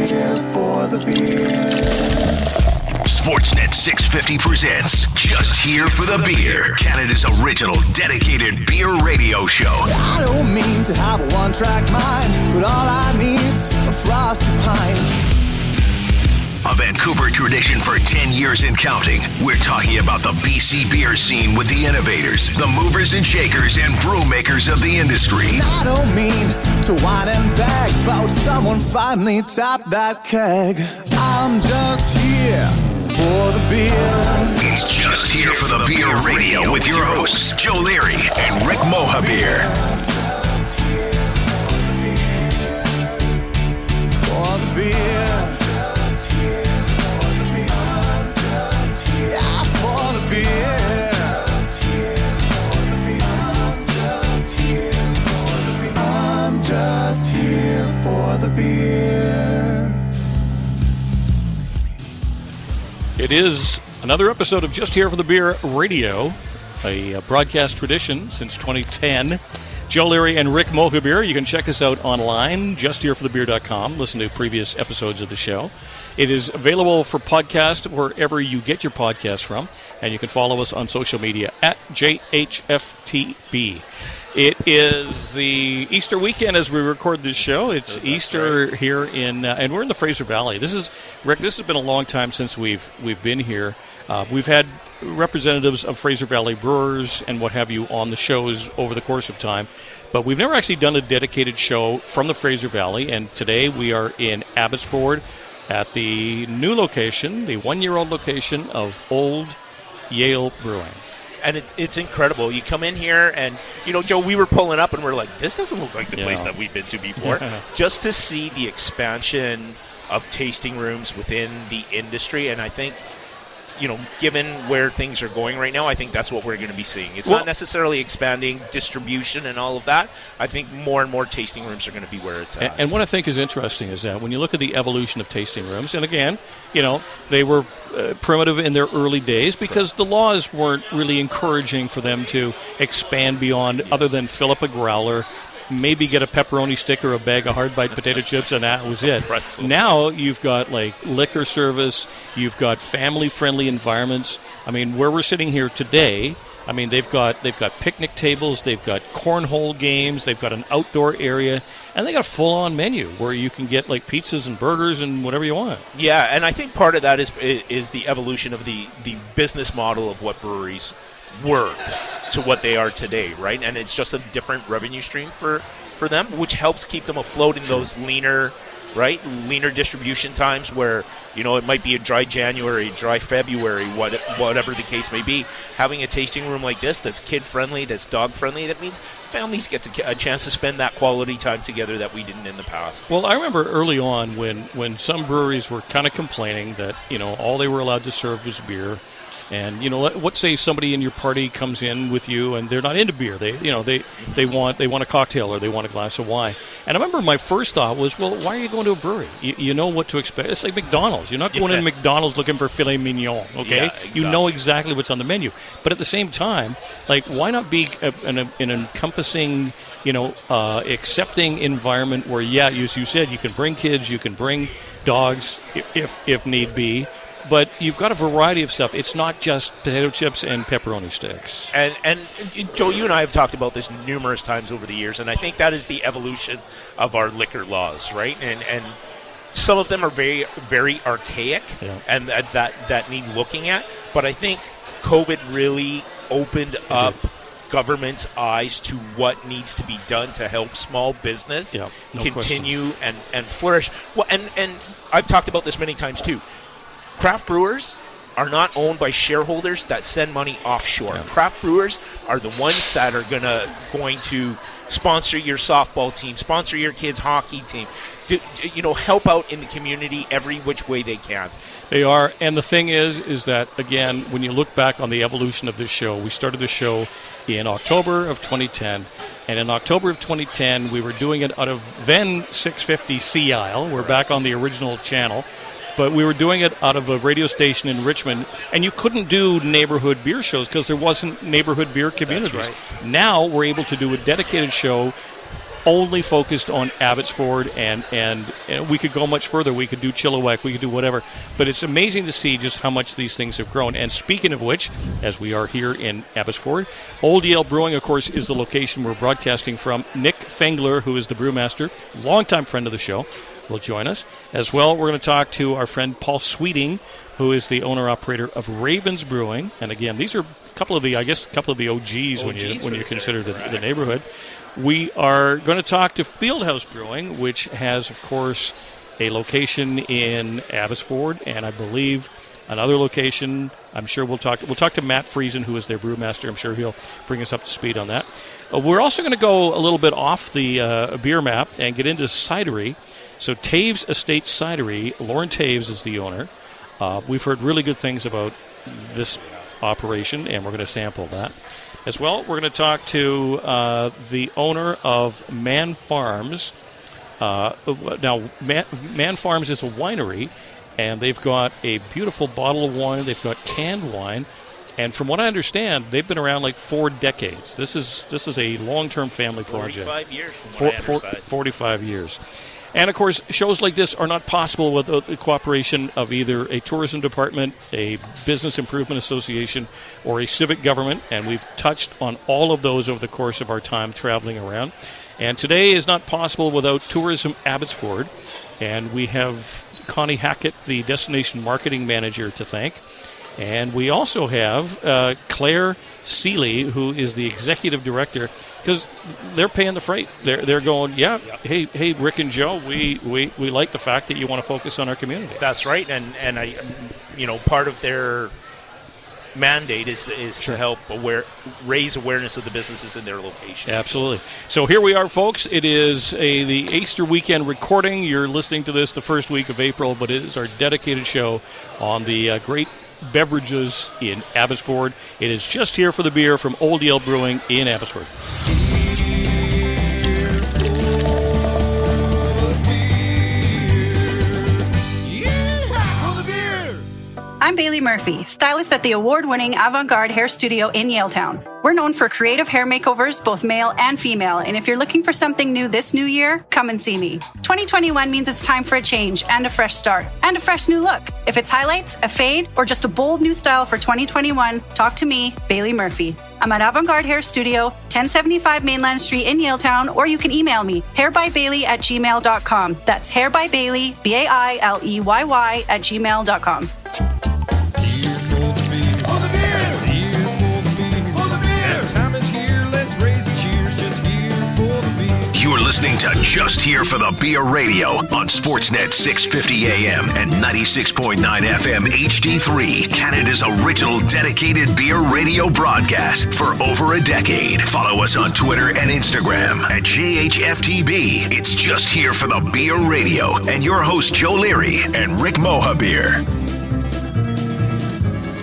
here for the beer. Sportsnet 650 presents Just Here for the Beer, Canada's original dedicated beer radio show. I don't mean to have a one-track mind, but all I need's a frosty pint. A Vancouver tradition for 10 years and counting. We're talking about the BC beer scene with the innovators, the movers and shakers, and brew makers of the industry. I don't mean to whine and beg about someone finally tapped that keg. I'm just here for the beer. It's Just Here for the Beer Radio with your hosts, Joe Leary and Rick Mohabir. For the beer. Just here for the beer. It is another episode of Just Here for the Beer Radio, a broadcast tradition since 2010. Joe Leary and Rick Mohabir. You can check us out online, justhereforthebeer.com. Listen to previous episodes of the show. It is available for podcast wherever you get your podcast from, and you can follow us on social media at JHFTB. It is the Easter weekend as we record this show. It's Easter here in, and we're in the Fraser Valley. This is, Rick, this has been a long time since we've been here. We've had representatives of Fraser Valley brewers and what have you on the shows over the course of time, but we've never actually done a dedicated show from the Fraser Valley, and today we are in Abbotsford at the new location, the one-year-old location of Old Yale Brewing. And it's incredible. You come in here and, you know, Joe, we were pulling up and we're like, this doesn't look like the place that we've been to before. Just to see the expansion of tasting rooms within the industry. And I think, you know, given where things are going right now, I think that's what we're going to be seeing. It's not necessarily expanding distribution and all of that. I think more and more tasting rooms are going to be where it's at. And what I think is interesting is that when you look at the evolution of tasting rooms, and again, you know, they were primitive in their early days because the laws weren't really encouraging for them to expand beyond other than fill up a growler, maybe get a pepperoni stick or a bag of hard-bite potato chips, and that was it. Now you've got, like, liquor service, you've got family-friendly environments. I mean, where we're sitting here today, I mean, they've got picnic tables, they've got cornhole games, they've got an outdoor area, and they got a full-on menu where you can get, like, pizzas and burgers and whatever you want. Yeah, and I think part of that is the evolution of the business model of what breweries were to what they are today, right? And it's just a different revenue stream for them, which helps keep them afloat in those leaner distribution times where, you know, it might be a dry January, dry February, whatever the case may be. Having a tasting room like this that's kid-friendly, that's dog-friendly, that means families get a chance to spend that quality time together that we didn't in the past. Well, I remember early on when some breweries were kind of complaining that, you know, all they were allowed to serve was beer. And, you know, let's say somebody in your party comes in with you and they're not into beer. They want a cocktail or they want a glass of wine. And I remember my first thought was, well, why are you going to a brewery? You know what to expect. It's like McDonald's. You're not going into McDonald's looking for filet mignon, okay? Yeah, exactly. You know exactly what's on the menu. But at the same time, like, why not be an encompassing, you know, accepting environment where, yeah, as you said, you can bring kids, you can bring dogs if need be. But you've got a variety of stuff. It's not just potato chips and pepperoni sticks. And Joe, you and I have talked about this numerous times over the years, and I think that is the evolution of our liquor laws, right? And some of them are very, very archaic, and that need looking at. But I think COVID really opened up government's eyes to what needs to be done to help small business continue and flourish. Well, and I've talked about this many times too. Craft brewers are not owned by shareholders that send money offshore. Yeah. Craft brewers are the ones that are going to sponsor your softball team, sponsor your kids' hockey team, help out in the community every which way they can. They are, and the thing is that, again, when you look back on the evolution of this show, we started the show in October of 2010, and in October of 2010, we were doing it out of then 650 Sea Isle. We're back on the original channel. But we were doing it out of a radio station in Richmond, and you couldn't do neighborhood beer shows because there wasn't neighborhood beer communities. That's right. Now we're able to do a dedicated show only focused on Abbotsford, and we could go much further. We could do Chilliwack, we could do whatever. But it's amazing to see just how much these things have grown. And speaking of which, as we are here in Abbotsford, Old Yale Brewing, of course, is the location we're broadcasting from. Nick Fengler, who is the brewmaster, longtime friend of the show, will join us. As well, we're going to talk to our friend Paul Sweeting, who is the owner-operator of Ravens Brewing. And again, these are a couple of the OGs when you consider the neighborhood. We are going to talk to Fieldhouse Brewing, which has, of course, a location in Abbotsford, and I believe another location. I'm sure we'll talk to Matt Friesen, who is their brewmaster. I'm sure he'll bring us up to speed on that. We're also going to go a little bit off the beer map and get into cidery. So Taves Estate Cidery, Loren Taves is the owner. We've heard really good things about this operation, and we're going to sample that. As well, we're going to talk to the owner of Maan Farms. Now, Maan Farms is a winery, and they've got a beautiful bottle of wine. They've got canned wine. And from what I understand, they've been around like 4 decades. This is a long-term family project. 45 years from what I understand. 45 years. And, of course, shows like this are not possible without the cooperation of either a tourism department, a business improvement association, or a civic government. And we've touched on all of those over the course of our time traveling around. And today is not possible without Tourism Abbotsford. And we have Connie Hackett, the destination marketing manager, to thank. And we also have Claire Seeley, who is the executive director, because they're paying the freight. They're going, hey, Rick and Joe, we like the fact that you want to focus on our community. That's right, and I, part of their mandate is to help raise awareness of the businesses in their location. Absolutely. So here we are, folks. It is the Easter weekend recording. You're listening to this the first week of April, but it is our dedicated show on the great beverages in Abbotsford. It is just here for the beer from Old Yale Brewing in Abbotsford. I'm Bailey Murphy, stylist at the award-winning Avant-Garde Hair Studio in Yaletown. We're known for creative hair makeovers, both male and female, and if you're looking for something new this new year, come and see me. 2021 means it's time for a change and a fresh start and a fresh new look. If it's highlights, a fade, or just a bold new style for 2021, talk to me, Bailey Murphy. I'm at Avant-Garde Hair Studio, 1075 Mainland Street in Yaletown, or you can email me, hairbybailey@gmail.com. That's hairbybailey, BAILEYY @gmail.com. You're listening to Just Here for the Beer Radio on Sportsnet 650 AM and 96.9 FM HD3, Canada's original dedicated beer radio broadcast for over a decade. Follow us on Twitter and Instagram at JHFTB. It's Just Here for the Beer Radio and your hosts Joe Leary and Rick Mohabir.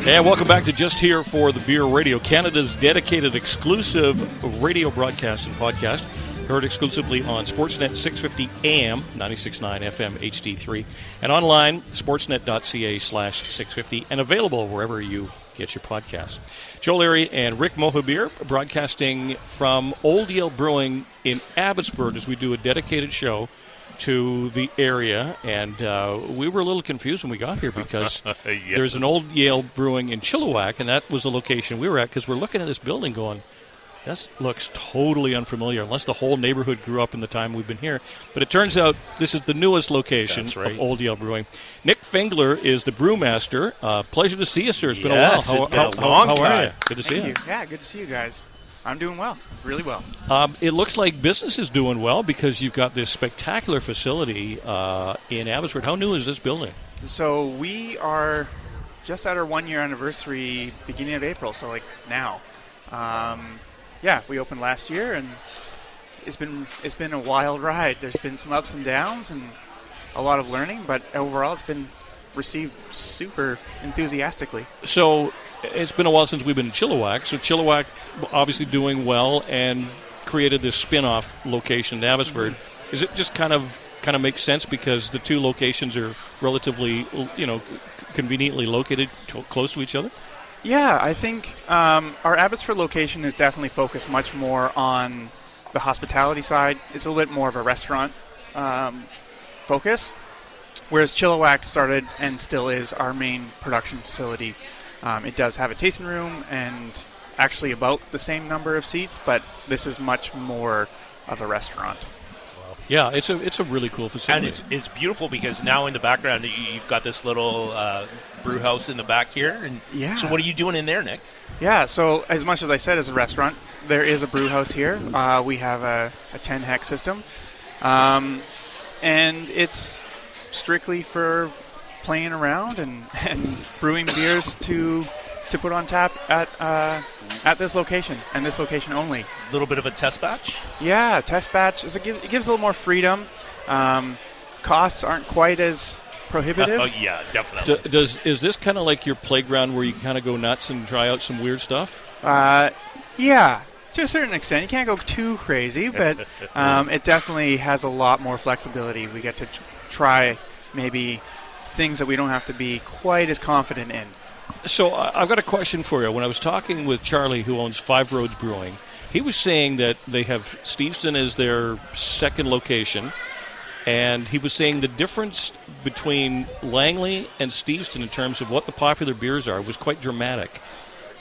And welcome back to Just Here for the Beer Radio, Canada's dedicated exclusive radio broadcast and podcast. Heard exclusively on Sportsnet 650 AM, 96.9 FM HD3, and online, sportsnet.ca/650, and available wherever you get your podcasts. Joe Leary and Rick Mohabir broadcasting from Old Yale Brewing in Abbotsford as we do a dedicated show to the area. And we were a little confused when we got here because Yes. There's an Old Yale Brewing in Chilliwack, and that was the location we were at because we're looking at this building going, this looks totally unfamiliar, unless the whole neighborhood grew up in the time we've been here. But it turns out this is the newest location of Old Yale Brewing. Nick Fengler is the brewmaster. Pleasure to see you, sir. It's been a while. It's been a long time. How are you? Good to see you. Yeah, good to see you guys. I'm doing well, really well. It looks like business is doing well because you've got this spectacular facility in Abbotsford. How new is this building? So we are just at our 1-year anniversary, beginning of April, so like now. Yeah, we opened last year, and it's been a wild ride. There's been some ups and downs and a lot of learning, but overall it's been received super enthusiastically. So it's been a while since we've been in Chilliwack. So Chilliwack obviously doing well and created this spin-off location in Abbotsford. Mm-hmm. Is it just kind of makes sense because the two locations are relatively, conveniently located close to each other? Yeah, I think our Abbotsford location is definitely focused much more on the hospitality side, it's a little bit more of a restaurant focus, whereas Chilliwack started and still is our main production facility. It does have a tasting room and actually about the same number of seats, but this is much more of a restaurant. Yeah, it's a really cool facility. And it's beautiful because now in the background you've got this little brew house in the back here. And yeah. So what are you doing in there, Nick? Yeah, so as much as I said as a restaurant, there is a brew house here. We have a 10-hex system. And it's strictly for playing around and brewing beers to put on tap at this location, and this location only. A little bit of a test batch? Yeah, test batch. It gives a little more freedom. Costs aren't quite as prohibitive. Oh, yeah, definitely. Is this kind of like your playground where you kind of go nuts and try out some weird stuff? Yeah, to a certain extent. You can't go too crazy, but it definitely has a lot more flexibility. We get to try maybe things that we don't have to be quite as confident in. So I've got a question for you. When I was talking with Charlie, who owns Five Roads Brewing, he was saying that they have Steveston as their second location, and he was saying the difference between Langley and Steveston in terms of what the popular beers are was quite dramatic.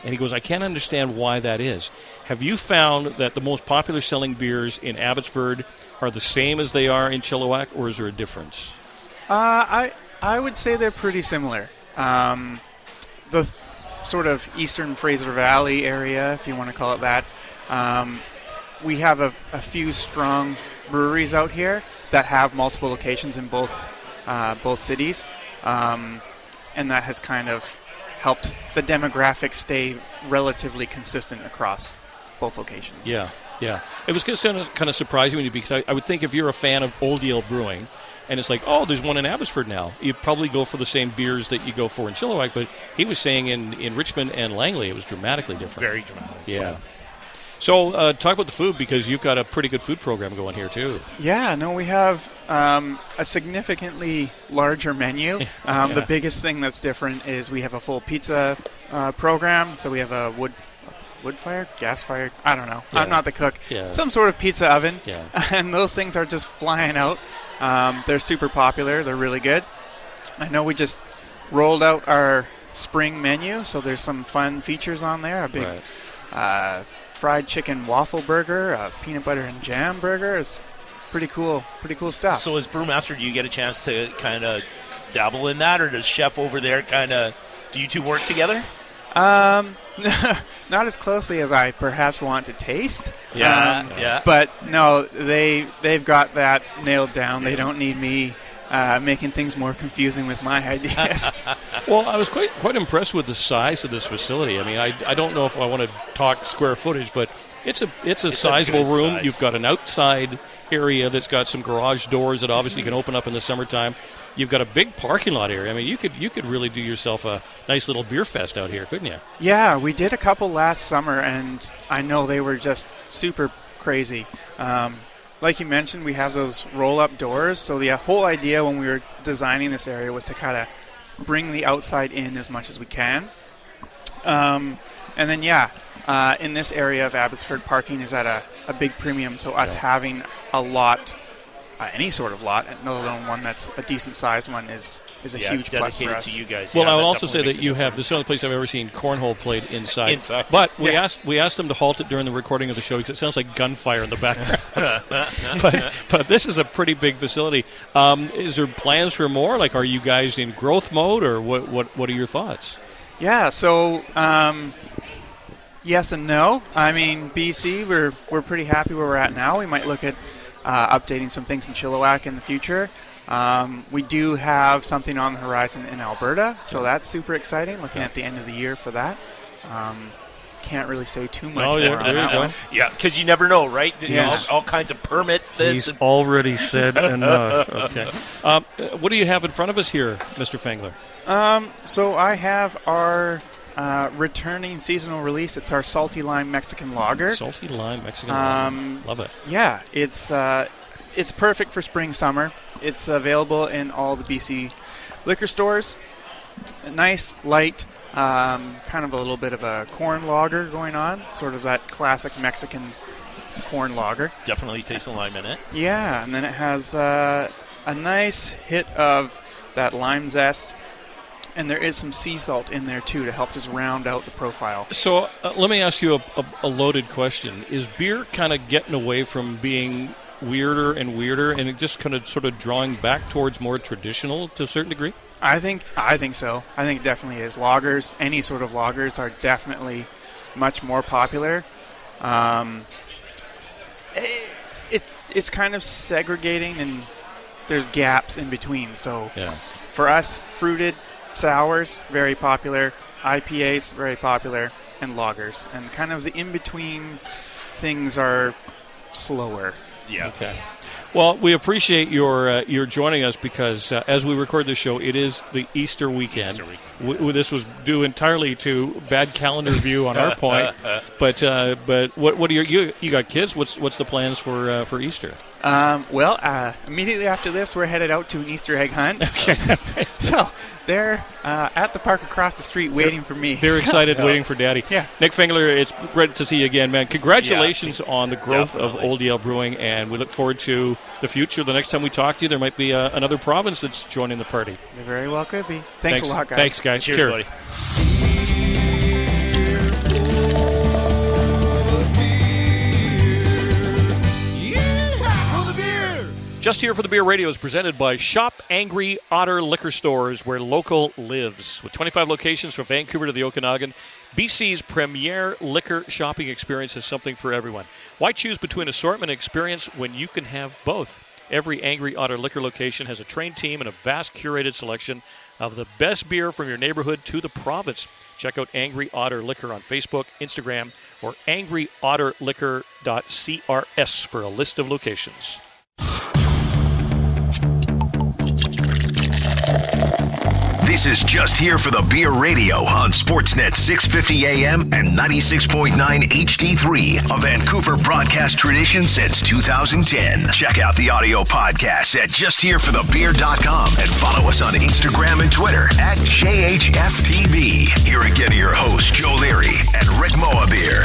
And he goes, I can't understand why that is. Have you found that the most popular selling beers in Abbotsford are the same as they are in Chilliwack, or is there a difference? I would say they're pretty similar. The sort of eastern Fraser Valley area, if you want to call it that, we have a few strong breweries out here that have multiple locations in both cities, and that has kind of helped the demographic stay relatively consistent across both locations. Yeah. It was kind of surprising me because I would think if you're a fan of Old Yale Brewing, and it's like, oh, there's one in Abbotsford now, you'd probably go for the same beers that you go for in Chilliwack, but he was saying in Richmond and Langley it was dramatically different. Very dramatic. Yeah. So talk about the food, because you've got a pretty good food program going here too. Yeah, no, we have a significantly larger menu. Yeah. The biggest thing that's different is we have a full pizza program. So we have a wood-fired, gas-fired, I don't know. Yeah. I'm not the cook. Yeah. Some sort of pizza oven. Yeah. And those things are just flying out. They're super popular. They're really good. I know we just rolled out our spring menu, so there's some fun features on there. A big fried chicken waffle burger, a peanut butter and jam burger. It's pretty cool stuff. So as brewmaster, do you get a chance to kind of dabble in that, or does Chef over there do you two work together? Not as closely as I perhaps want to taste. Yeah. But no, they've got that nailed down. They don't need me making things more confusing with my ideas. Well, I was quite impressed with the size of this facility. I mean, I don't know if I want to talk square footage, but it's a sizable room. Size. You've got an outside area that's got some garage doors that obviously can open up in the summertime. You've got a big parking lot area. I mean, you could really do yourself a nice little beer fest out here, couldn't you? Yeah, we did a couple last summer, and I know they were just super crazy. Like you mentioned, we have those roll-up doors. So the whole idea when we were designing this area was to kind of bring the outside in as much as we can. And then, in this area of Abbotsford, parking is at a big premium. So us having a lot, any sort of lot, let alone one that's a decent-sized one, is a huge plus for us. To you guys. Well, I will also say that you have, this is the only place I've ever seen cornhole played inside. But we asked them to halt it during the recording of the show because it sounds like gunfire in the background. but this is a pretty big facility. Is there plans for more? Like, are you guys in growth mode, or what are your thoughts? Yeah, so yes and no. I mean, BC, we're pretty happy where we're at now. We might look at updating some things in Chilliwack in the future. We do have something on the horizon in Alberta, so that's super exciting. Looking at the end of the year for that. Can't really say too much more on that one. Yeah, because you never know, right? Yeah. All kinds of permits. He's already said enough. Okay. What do you have in front of us here, Mr. Fengler? So I have our returning seasonal release. It's our Salty Lime Mexican Lager. Salty Lime Mexican Lager. Love it. Yeah, it's perfect for spring, summer. It's available in all the BC liquor stores. Nice, light, kind of a little bit of a corn lager going on, sort of that classic Mexican corn lager. Definitely taste the lime in it. Yeah, and then it has a nice hit of that lime zest, and there is some sea salt in there too to help just round out the profile. So let me ask you a loaded question. Is beer kind of getting away from being weirder and weirder, and it just kind of sort of drawing back towards more traditional to a certain degree? I think so. I think it definitely is. Lagers, any sort of lagers, are definitely much more popular. It's kind of segregating, and there's gaps in between. So for us, fruited sours, very popular. IPAs, very popular. And lagers. And kind of the in-between things are slower. Yeah. Okay. Well, we appreciate your joining us because as we record this show, it is the Easter weekend. This was due entirely to bad calendar view on our point. But what are you got kids? What's the plans for Easter? Immediately after this, we're headed out to an Easter egg hunt. Okay. So they're at the park across the street waiting for me. They're excited, waiting for Daddy. Yeah. Nick Fengler, it's great to see you again, man. Congratulations on the growth of Old Yale Brewing, and we look forward to the future. The next time we talk to you, there might be another province that's joining the party. They very well could be. Thanks a lot, guys. Thanks, guys. Cheers. Buddy. Just Here for the Beer Radio is presented by Shop Angry Otter Liquor Stores, where local lives. With 25 locations from Vancouver to the Okanagan, BC's premier liquor shopping experience has something for everyone. Why choose between assortment and experience when you can have both? Every Angry Otter Liquor location has a trained team and a vast curated selection of the best beer from your neighborhood to the province. Check out Angry Otter Liquor on Facebook, Instagram, or angryotterliquor.crs for a list of locations. This is Just Here for the Beer Radio on Sportsnet 650 AM and 96.9 HD3, a Vancouver broadcast tradition since 2010. Check out the audio podcast at justhereforthebeer.com and follow us on Instagram and Twitter at JHFTB. Here again are your hosts, Joe Leary and Rick Mohabir.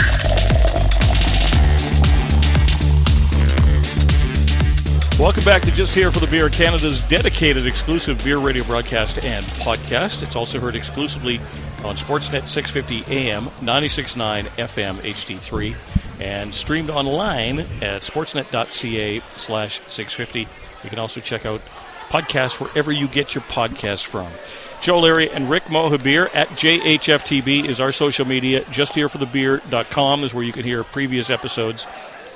Welcome back to Just Here for the Beer, Canada's dedicated exclusive beer radio broadcast and podcast. It's also heard exclusively on Sportsnet 650 AM, 96.9 FM HD3, and streamed online at sportsnet.ca/650. You can also check out podcasts wherever you get your podcasts from. Joe Leary and Rick Mohabir at JHFTB is our social media. JustHereForTheBeer.com is where you can hear previous episodes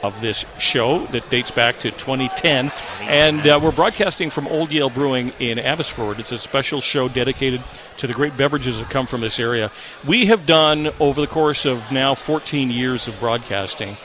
of this show that dates back to 2010. And we're broadcasting from Old Yale Brewing in Abbotsford. It's a special show dedicated to the great beverages that come from this area. We have done, over the course of now 14 years of broadcasting,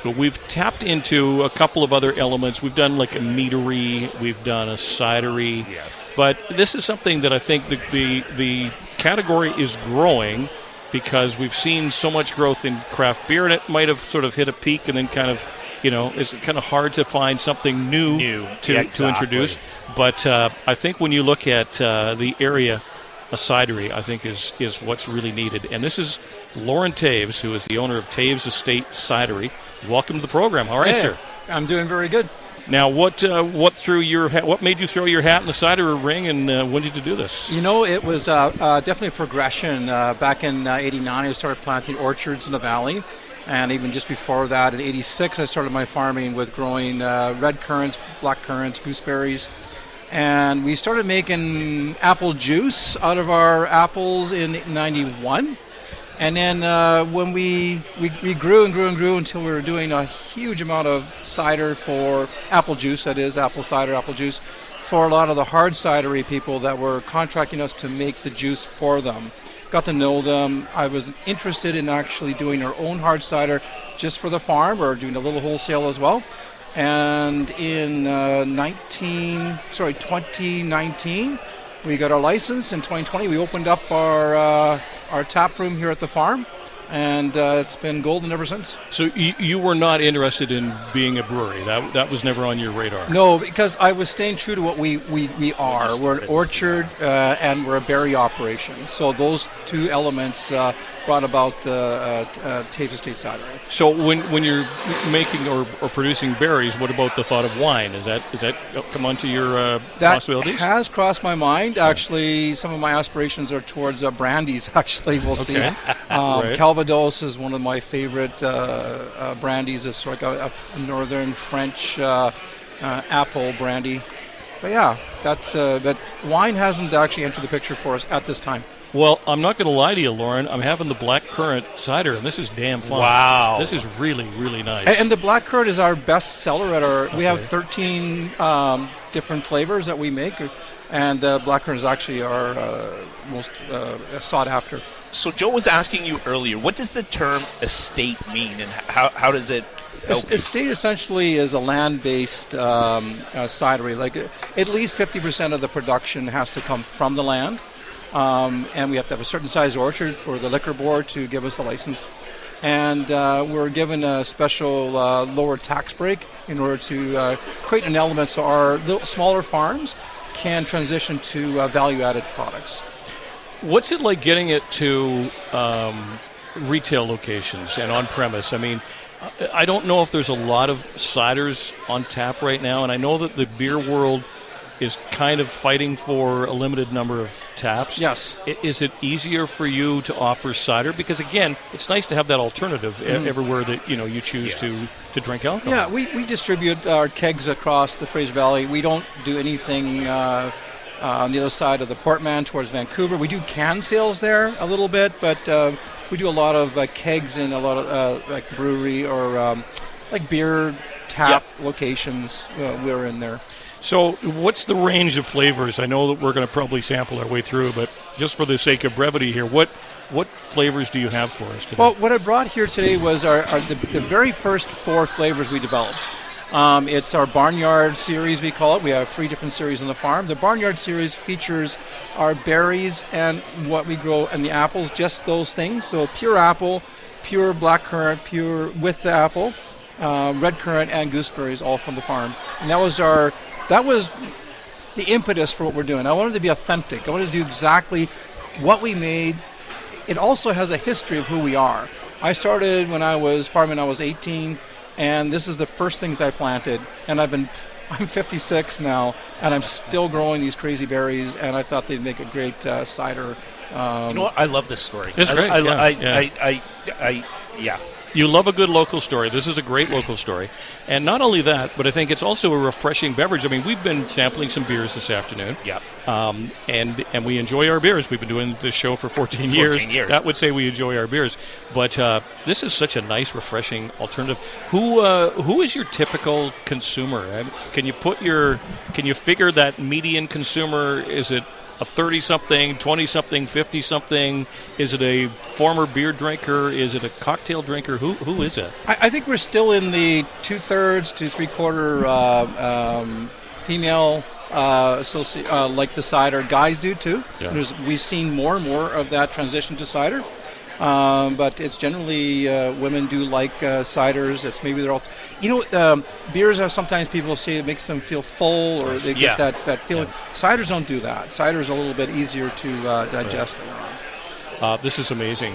we've tapped into a couple of other elements. We've done like a meadery, we've done a cidery. Yes. But this is something that I think the category is growing, because we've seen so much growth in craft beer, and it might have sort of hit a peak and then kind of, it's kind of hard to find something new to introduce. But I think when you look at the area, a cidery, I think, is what's really needed. And this is Loren Taves, who is the owner of Taves Estate Cidery. Welcome to the program. How are you, sir? I'm doing very good. Now, what made you throw your hat in the cider ring, and when did you do this? It was definitely a progression. Back in '89, I started planting orchards in the valley, and even just before that, in '86, I started my farming with growing red currants, black currants, gooseberries, and we started making apple juice out of our apples in '91. And then when we grew and grew and grew until we were doing a huge amount of cider for apple juice, that is apple cider, apple juice, for a lot of the hard cidery people that were contracting us to make the juice for them. Got to know them. I was interested in actually doing our own hard cider just for the farm, or doing a little wholesale as well. And in 2019, we got our license. In 2020, we opened up our tap room here at the farm, and it's been golden ever since. So you were not interested in being a brewery. That was never on your radar. No, because I was staying true to what we are. We're an orchard and we're a berry operation. So those two elements brought about Taves Estate Cidery. So when you're making or producing berries, what about the thought of wine? Is that come onto your possibilities? That has crossed my mind. Actually, some of my aspirations are towards brandies. Actually, we'll see. Right. Calvados is one of my favorite brandies. It's like a northern French apple brandy. But yeah, that's. But wine hasn't actually entered the picture for us at this time. Well, I'm not going to lie to you, Loren. I'm having the black currant cider, and this is damn fun. Wow. This is really, really nice. And the black currant is our best seller at our. We have 13 different flavors that we make, and black currant is actually our most sought after. So Joe was asking you earlier, what does the term estate mean, and how does it help you? Estate essentially is a land-based cidery. Like at least 50% of the production has to come from the land. And we have to have a certain size orchard for the liquor board to give us a license. And we're given a special lower tax break in order to create an element so our little, smaller farms can transition to value-added products. What's it like getting it to retail locations and on-premise? I mean, I don't know if there's a lot of ciders on tap right now, and I know that the beer world is kind of fighting for a limited number of taps. Yes. Is it easier for you to offer cider? Because, again, it's nice to have that alternative everywhere that you choose to drink alcohol. Yeah, we distribute our kegs across the Fraser Valley. We don't do anything on the other side of the Portman towards Vancouver. We do can sales there a little bit, but we do a lot of kegs in a lot of like brewery or like beer tap locations. We're in there. So what's the range of flavors? I know that we're going to probably sample our way through, but just for the sake of brevity here, what flavors do you have for us today? Well, what I brought here today was the very first 4 flavors we developed. It's our Barnyard series, we call it. We have 3 different series on the farm. The Barnyard series features our berries and what we grow and the apples, just those things. So pure apple, pure black currant, pure with the apple, red currant, and gooseberries, all from the farm. And that was the impetus for what we're doing. I wanted to be authentic. I wanted to do exactly what we made. It also has a history of who we are. I started when I was farming. I was 18, and this is the first things I planted. And I'm 56 now, and I'm still growing these crazy berries. And I thought they'd make a great cider. You know what? I love this story. It's great. Yeah. You love a good local story. This is a great local story. And not only that, but I think it's also a refreshing beverage. I mean, we've been sampling some beers this afternoon. Yeah. And we enjoy our beers. We've been doing this show for 14 years. That would say we enjoy our beers. But this is such a nice, refreshing alternative. Who is your typical consumer? Can you figure that median consumer? Is it a 30-something, 20-something, 50-something? Is it a former beer drinker? Is it a cocktail drinker? Who is it? I think we're still in the 2/3 to 3/4 female like the cider. Guys do too. Yeah. We've seen more and more of that transition to cider. But it's generally women do like ciders. It's maybe they're all, beers are sometimes people say it makes them feel full or they get that feeling. Yeah. Ciders don't do that. Ciders are a little bit easier to digest. Right. This is amazing.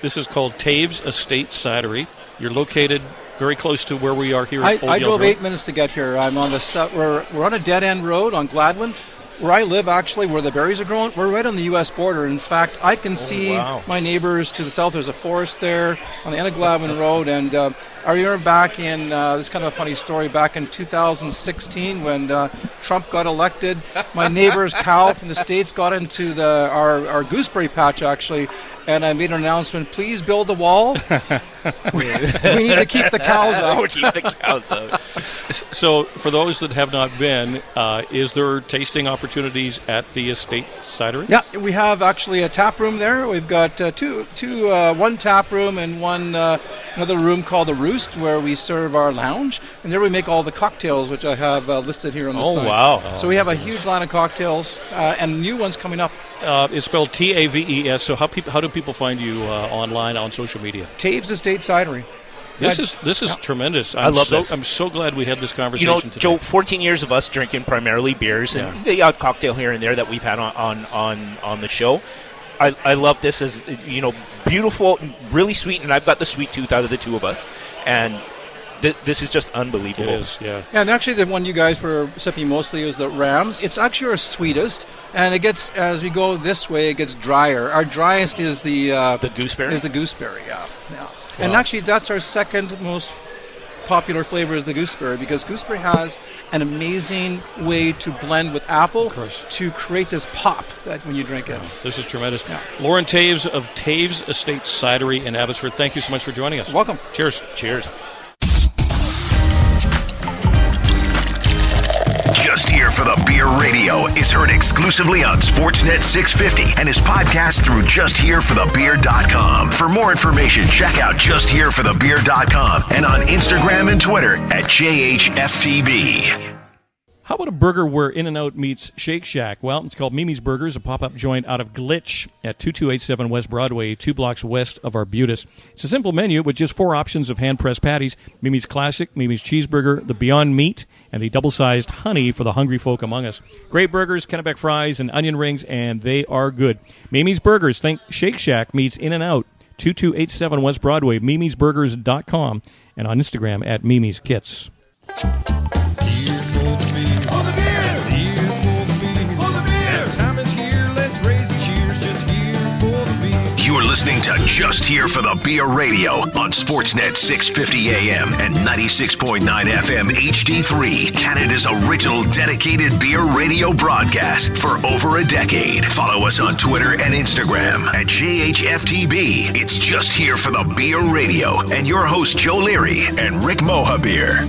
This is called Taves Estate Cidery. You're located very close to where we are here at Old Yale I drove Brewing. 8 minutes to get here. I'm on we're on a dead end road on Gladwin. Where I live, actually, where the berries are growing, we're right on the U.S. border. In fact, I can see my neighbors to the south. There's a forest there on the end of Gladwin Road. And I remember back in, this is kind of a funny story, back in 2016 when Trump got elected, my neighbor's cow from the States got into our gooseberry patch, actually. And I made an announcement, please build the wall. We need to keep the cows out. Keep the cows out. So for those that have not been, is there tasting opportunities at the Estate Cidery? Yeah, we have actually a tap room there. We've got one tap room and another room called the Roost where we serve our lounge. And there we make all the cocktails, which I have listed here on the side. Oh, wow. So we have a huge line of cocktails and new ones coming up. is spelled Taves. So how do people find you online on social media? Taves Estate Cidery. This is tremendous. I love this. I'm so glad we had this conversation today. Joe, 14 years of us drinking primarily beers and the odd cocktail here and there that we've had on the show. I love this as, beautiful, really sweet, and I've got the sweet tooth out of the two of us, and this is just unbelievable. It is, yeah. And actually, the one you guys were sipping mostly is the Rams. It's actually our sweetest, and it gets, as we go this way, it gets drier. Our driest is the gooseberry. Is the gooseberry, yeah. And actually, that's our second most popular flavor is the gooseberry, because gooseberry has an amazing way to blend with apple to create this pop that when you drink it. This is tremendous. Yeah. Loren Taves of Taves Estate Cidery in Abbotsford, thank you so much for joining us. Welcome. Cheers. Cheers. Just Here for the Beer Radio is heard exclusively on Sportsnet 650 and is podcast through justhereforthebeer.com. For more information, check out justhereforthebeer.com and on Instagram and Twitter at JHFTB. How about a burger where In-N-Out meets Shake Shack? Well, it's called Mimi's Burgers, a pop-up joint out of Glitch at 2287 West Broadway, 2 blocks west of Arbutus. It's a simple menu with just 4 options of hand-pressed patties: Mimi's Classic, Mimi's Cheeseburger, the Beyond Meat, and the double-sized honey for the hungry folk among us. Great burgers, Kennebec fries, and onion rings, and they are good. Mimi's Burgers, think Shake Shack meets In-N-Out, 2287 West Broadway, mimisburgers.com, and on Instagram at Mimi's Kits. You're listening to Just Here for the Beer Radio on Sportsnet 650 AM and 96.9 FM HD3, Canada's original dedicated beer radio broadcast for over a decade. Follow us on Twitter and Instagram at JHFTB. It's Just Here for the Beer Radio and your hosts Joe Leary and Rick Mohabir.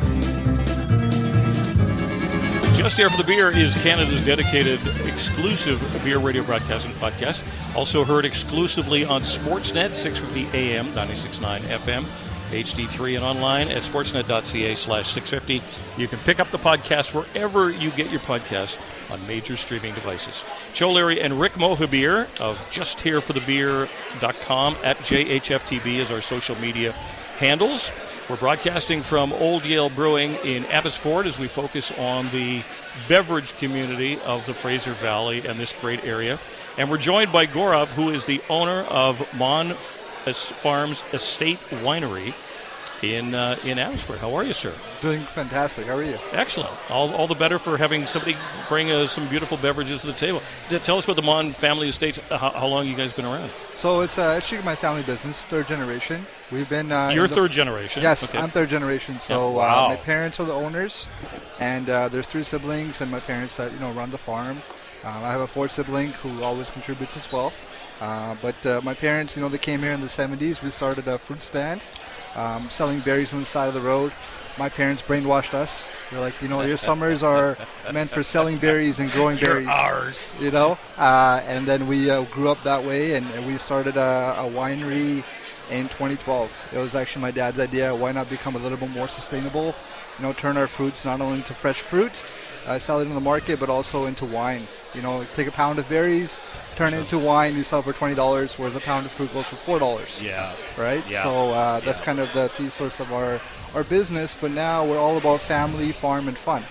Just Here for the Beer is Canada's dedicated exclusive beer radio broadcasting podcast. Also heard exclusively on Sportsnet, 650 AM, 96.9 FM, HD3, and online at sportsnet.ca/650. You can pick up the podcast wherever you get your podcasts on major streaming devices. Joe Leary and Rick Mohabir of justhereforthebeer.com at JHFTB is our social media handles. We're broadcasting from Old Yale Brewing in Abbotsford as we focus on the beverage community of the Fraser Valley and this great area. And we're joined by Gurauv, who is the owner of Maan Farms Estate Winery in Abbotsford. How are you, sir? Doing fantastic. How are you? Excellent. All the better for having somebody bring some beautiful beverages to the table. Tell us about the Maan family estate. How long you guys been around? So it's actually my family business, third generation. We've been. You're third generation. Yes, okay. I'm third generation. So wow. My parents are the owners, and there's 3 siblings, and my parents that run the farm. I have a 4th sibling who always contributes as well. But my parents, they came here in the 70s. We started a fruit stand. Selling berries on the side of the road. My parents brainwashed us. They're like, your summers are meant for selling berries and growing berries. Ours. And then we grew up that way, and we started a winery in 2012. It was actually my dad's idea. Why not become a little bit more sustainable? Turn our fruits not only into fresh fruit, sell it in the market, but also into wine. Take a pound of berries, turn it into wine, you sell it for $20, whereas a pound of fruit goes for $4. Yeah. Right? Yeah. So that's kind of the source of our business, but now we're all about family, farm, and fun.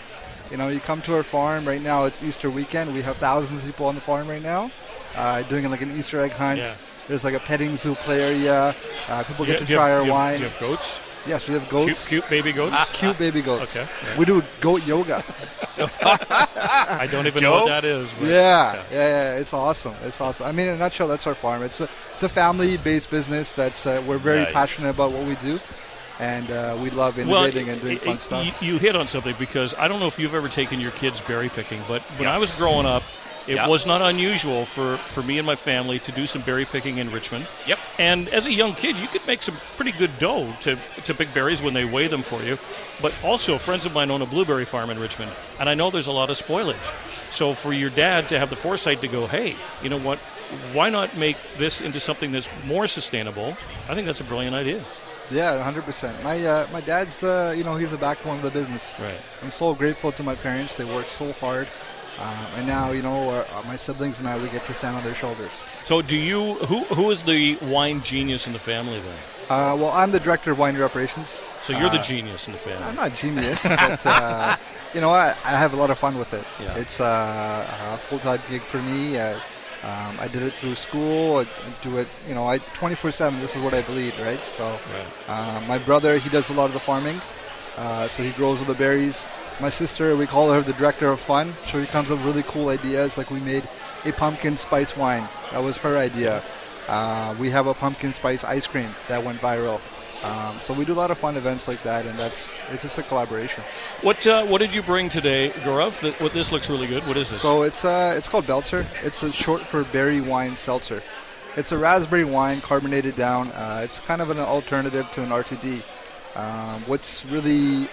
You come to our farm, right now it's Easter weekend, we have thousands of people on the farm right now, doing like an Easter egg hunt. Yeah. There's like a petting zoo play area, people get to try our wine. Do you have goats? Yes, we have goats. Cute baby goats? Cute baby goats. Okay. Yeah. We do goat yoga. I don't even know what that is. But Yeah, it's awesome. I mean, in a nutshell, that's our farm. It's a family-based business that's we're very passionate about what we do, and we love innovating and doing fun stuff. You hit on something, because I don't know if you've ever taken your kids berry picking, but when I was growing up, it was not unusual for me and my family to do some berry picking in Richmond. Yep. And as a young kid, you could make some pretty good dough to pick berries when they weigh them for you. But also, friends of mine own a blueberry farm in Richmond, and I know there's a lot of spoilage. So for your dad to have the foresight to go, hey, you know what, why not make this into something that's more sustainable? I think that's a brilliant idea. Yeah, 100%. My dad's he's the backbone of the business. Right. I'm so grateful to my parents. They work so hard. And now, my siblings and I, we get to stand on their shoulders. So who is the wine genius in the family then? Well, I'm the director of winery operations. So you're the genius in the family. I'm not genius, but I have a lot of fun with it. Yeah. It's a full-time gig for me. I did it through school. I do it, 24/7. This is what I bleed, right? So my brother, he does a lot of the farming. So he grows all the berries. My sister, we call her the director of fun. She comes up with really cool ideas. Like we made a pumpkin spice wine. That was her idea. We have a pumpkin spice ice cream that went viral. So we do a lot of fun events like that, and it's just a collaboration. What did you bring today, Gurauv? This looks really good. What is this? So it's called Belzer. It's a short for berry wine seltzer. It's a raspberry wine carbonated down. It's kind of an alternative to an RTD. What's really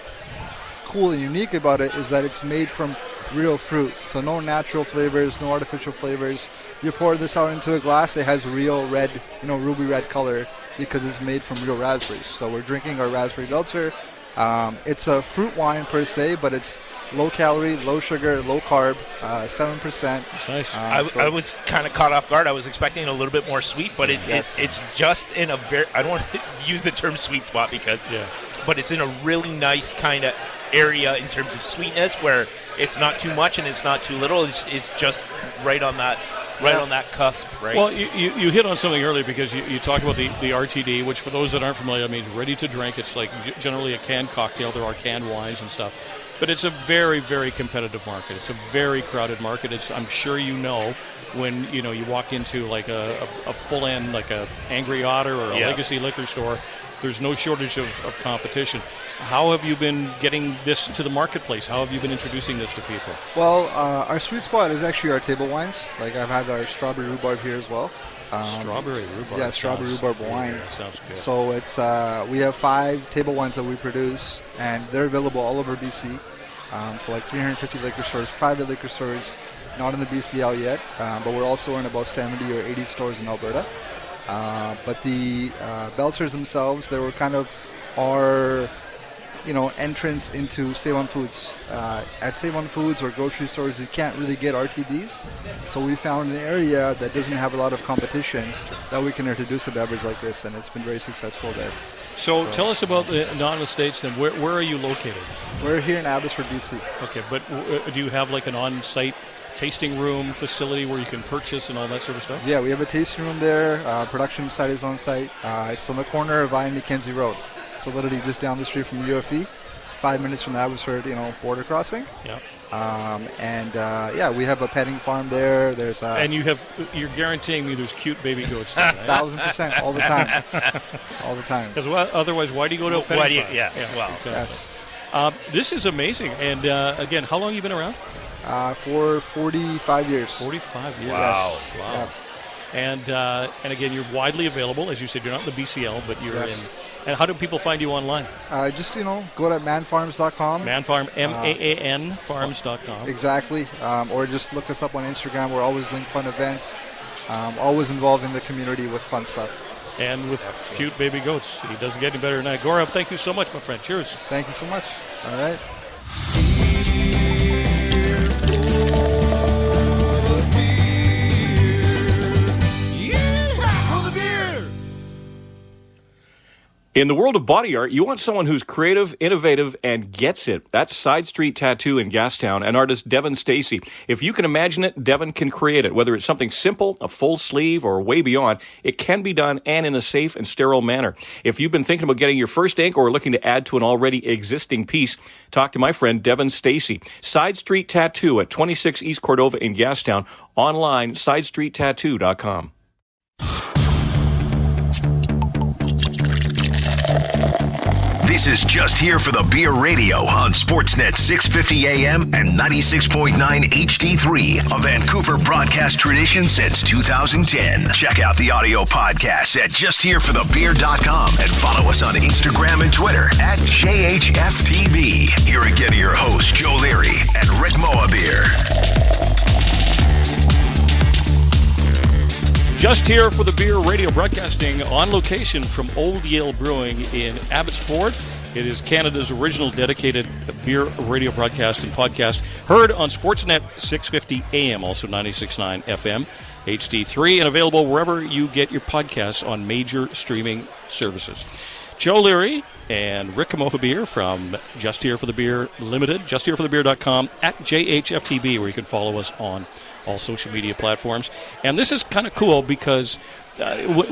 cool and unique about it is that it's made from real fruit. So no natural flavors, no artificial flavors. You pour this out into a glass, it has real red, ruby red color because it's made from real raspberries. So we're drinking our raspberry Belzer. It's a fruit wine per se, but it's low calorie, low sugar, low carb, 7%. It's nice. I was kind of caught off guard. I was expecting a little bit more sweet, but it's just in a very, I don't want to use the term sweet spot but it's in a really nice kind of area in terms of sweetness where it's not too much and it's not too little. It's just right on that cusp, right? Well, you hit on something earlier because you talk about the RTD, which for those that aren't familiar means ready to drink. It's like generally a canned cocktail. There are canned wines and stuff. But it's a very, very competitive market. It's a very crowded market. I'm sure when you walk into like a full-end, like a Angry Otter or a Legacy liquor store, there's no shortage of competition. How have you been getting this to the marketplace? How have you been introducing this to people? Well, our sweet spot is actually our table wines. Like I've had our strawberry rhubarb here as well. Strawberry rhubarb? Yeah, strawberry rhubarb wine. That sounds good. So it's we have 5 table wines that we produce, and they're available all over BC. So like 350 liquor stores, private liquor stores, not in the BCL yet, but we're also in about 70 or 80 stores in Alberta. But the Belzers themselves, they were kind of our entrance into Save-On Foods. At Save-On Foods or grocery stores, you can't really get RTDs. So we found an area that doesn't have a lot of competition that we can introduce a beverage like this, and it's been very successful there. So tell us about the non-estates then. Where are you located? We're here in Abbotsford, BC. Okay, but do you have like an on-site tasting room facility where you can purchase and all that sort of stuff? Yeah, we have a tasting room there. Production site is on site. It's on the corner of I and Mackenzie Road. So literally just down the street from the UFE, 5 minutes from the Abbotsford, border crossing. Yeah. We have a petting farm there. There's and you're guaranteeing me there's cute baby goats there, right? 1,000% all the time, all the time. Because otherwise, why do you go to a petting farm? Well, exactly. Yes. This is amazing. And again, how long have you been around? For 45 years. 45 years. Wow. Yes. Wow. Yeah. And again, you're widely available. As you said, you're not in the BCL, but you're in. And how do people find you online? Just, go to maanfarms.com. Maanfarm, MAAN farms.com. Exactly. Or just look us up on Instagram. We're always doing fun events, always involving the community with fun stuff. And with cute baby goats. He doesn't get any better than that. Gurauv, thank you so much, my friend. Cheers. Thank you so much. All right. In the world of body art, you want someone who's creative, innovative, and gets it. That's Side Street Tattoo in Gastown and artist Devin Stacey. If you can imagine it, Devin can create it. Whether it's something simple, a full sleeve, or way beyond, it can be done and in a safe and sterile manner. If you've been thinking about getting your first ink or looking to add to an already existing piece, talk to my friend Devin Stacey. Side Street Tattoo at 26 East Cordova in Gastown. Online, sidestreettattoo.com. This is Just Here for the Beer Radio on Sportsnet 650 AM and 96.9 HD3, a Vancouver broadcast tradition since 2010. Check out the audio podcasts at justhereforthebeer.com and follow us on Instagram and Twitter at JHFTB. Here again are your hosts, Joe Leary and Rick Mohabir. Just Here for the Beer Radio, broadcasting on location from Old Yale Brewing in Abbotsford. It is Canada's original dedicated beer radio broadcast and podcast, heard on Sportsnet 650 AM, also 96.9 FM, HD3, and available wherever you get your podcasts on major streaming services. Joe Leary and Rick Mohabir from Just Here for the Beer Limited, justhereforthebeer.com, at JHFTB, where you can follow us on all social media platforms. And this is kind of cool because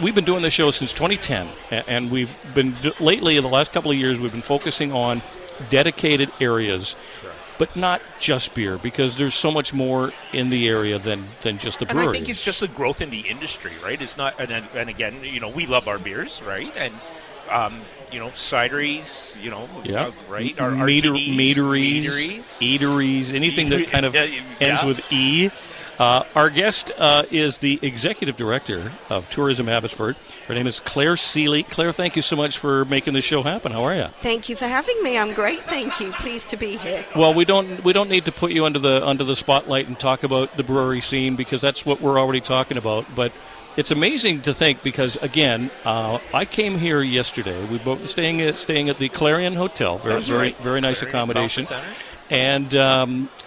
we've been doing this show since 2010, and we've been lately, in the last couple of years, we've been focusing on dedicated areas, but not just beer, because there's so much more in the area than just the brewery. And I think it's just the growth in the industry, right? It's not, and again, we love our beers, right? And cideries, right? Our eateries, anything that kind of ends with E. Our guest is the Executive Director of Tourism Abbotsford. Her name is Claire Seeley. Claire, thank you so much for making this show happen. How are you? Thank you for having me. I'm great, thank you. Pleased to be here. Well, we don't need to put you under the spotlight and talk about the brewery scene, because that's what we're already talking about. But it's amazing to think, because again, I came here yesterday. We both staying at the Clarion Hotel. Very nice accommodation. And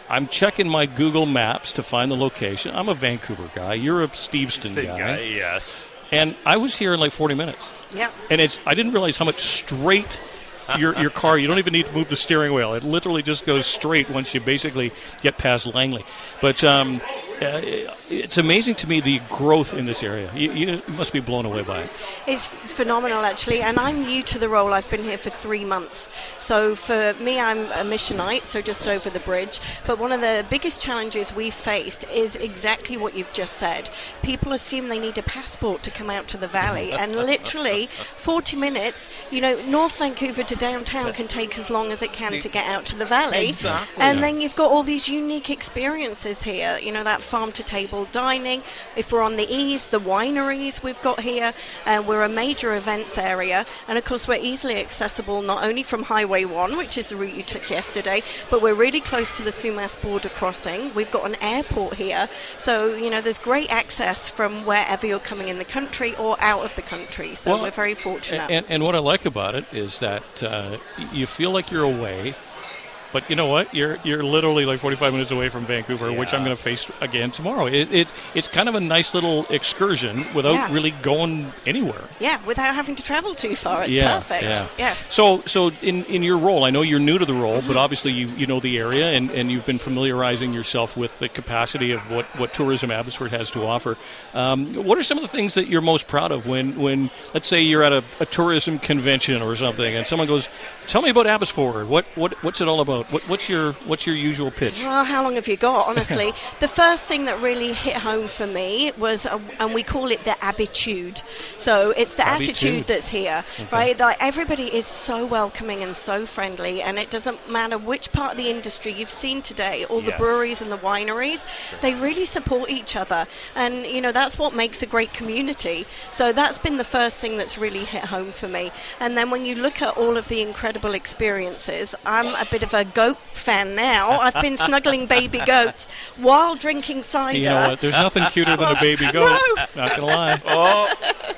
I'm checking my Google Maps to find the location. I'm a Vancouver guy. You're a Steveston guy. Yes. And I was here in like 40 minutes. Yeah. And I didn't realize how much straight your car, you don't even need to move the steering wheel. It literally just goes straight once you basically get past Langley. But it's amazing to me, the growth in this area. You must be blown away by it. It's phenomenal, actually, and I'm new to the role. I've been here for 3 months. So for me, I'm a missionite, so just over the bridge. But one of the biggest challenges we've faced is exactly what you've just said. People assume they need a passport to come out to the valley, and literally 40 minutes, North Vancouver to downtown can take as long as it can to get out to the valley. Exactly. And then you've got all these unique experiences here, that farm-to-table dining. If we're on the east, the wineries we've got here, we're a major events area, and of course we're easily accessible not only from Highway 1, which is the route you took yesterday, but we're really close to the Sumas border crossing. We've got an airport here, so there's great access from wherever you're coming in the country or out of the country, so we're very fortunate. And what I like about it is that you feel like you're away. But you know what? You're literally like 45 minutes away from Vancouver, which I'm going to face again tomorrow. It's kind of a nice little excursion without really going anywhere. Yeah, without having to travel too far. It's perfect. Yeah. So in your role, I know you're new to the role, but obviously you know the area and you've been familiarizing yourself with the capacity of what Tourism Abbotsford has to offer. What are some of the things that you're most proud of when let's say you're at a tourism convention or something, and someone goes, "Tell me about Abbotsford. What's it all about?" What's your usual pitch? Well, how long have you got, honestly? The first thing that really hit home for me was, and we call it the attitude. So it's the attitude that's here, right? Like, everybody is so welcoming and so friendly, and it doesn't matter which part of the industry you've seen today, all the breweries and the wineries, they really support each other. And, that's what makes a great community. So that's been the first thing that's really hit home for me. And then when you look at all of the incredible experiences, I'm a bit of a goat fan now. I've been snuggling baby goats while drinking cider. You know what? There's nothing cuter than a baby goat. No. Not gonna lie.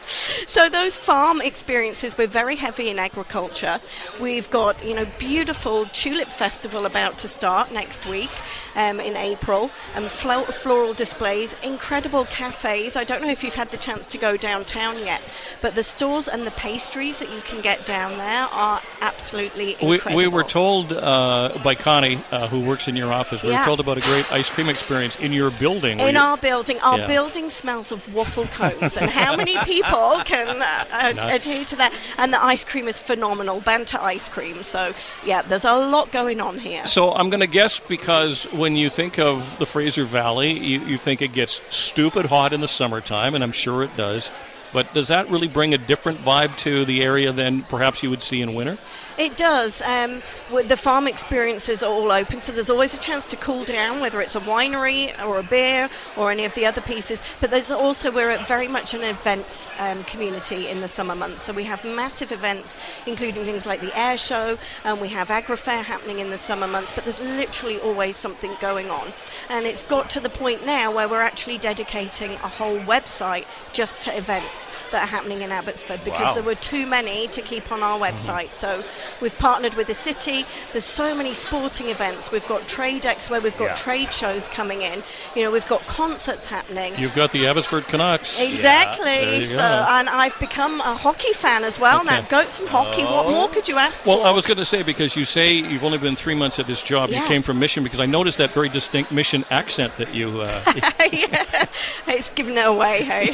So those farm experiences, we're very heavy in agriculture. We've got beautiful tulip festival about to start next week in April, and floral displays, incredible cafes. I don't know if you've had the chance to go downtown yet, but the stores and the pastries that you can get down there are absolutely incredible. We were told by Connie, who works in your office, we were told about a great ice cream experience in your building. In our building. Our building smells of waffle cones, and how many people can adhere to that? And the ice cream is phenomenal, Banta ice cream. So, there's a lot going on here. So I'm going to guess, because when you think of the Fraser Valley, you think it gets stupid hot in the summertime, and I'm sure it does. But does that really bring a different vibe to the area than perhaps you would see in winter? It does. The farm experiences are all open, so there's always a chance to cool down, whether it's a winery or a beer or any of the other pieces. But there's also, we're very much an events community in the summer months. So we have massive events, including things like the air show, and we have agri-fair happening in the summer months, but there's literally always something going on. And it's got to the point now where we're actually dedicating a whole website just to events that are happening in Abbotsford, because there were too many to keep on our website. So We've partnered with the city. There's so many sporting events. We've got trade decks where we've got trade shows coming in. We've got concerts happening. You've got the Abbotsford Canucks. Exactly. Yeah, and I've become a hockey fan as well now. Goats and hockey. What more could you ask for? Well, I was going to say, because you say you've only been 3 months at this job, you came from Mission, because I noticed that very distinct Mission accent that you... It's giving it away, hey?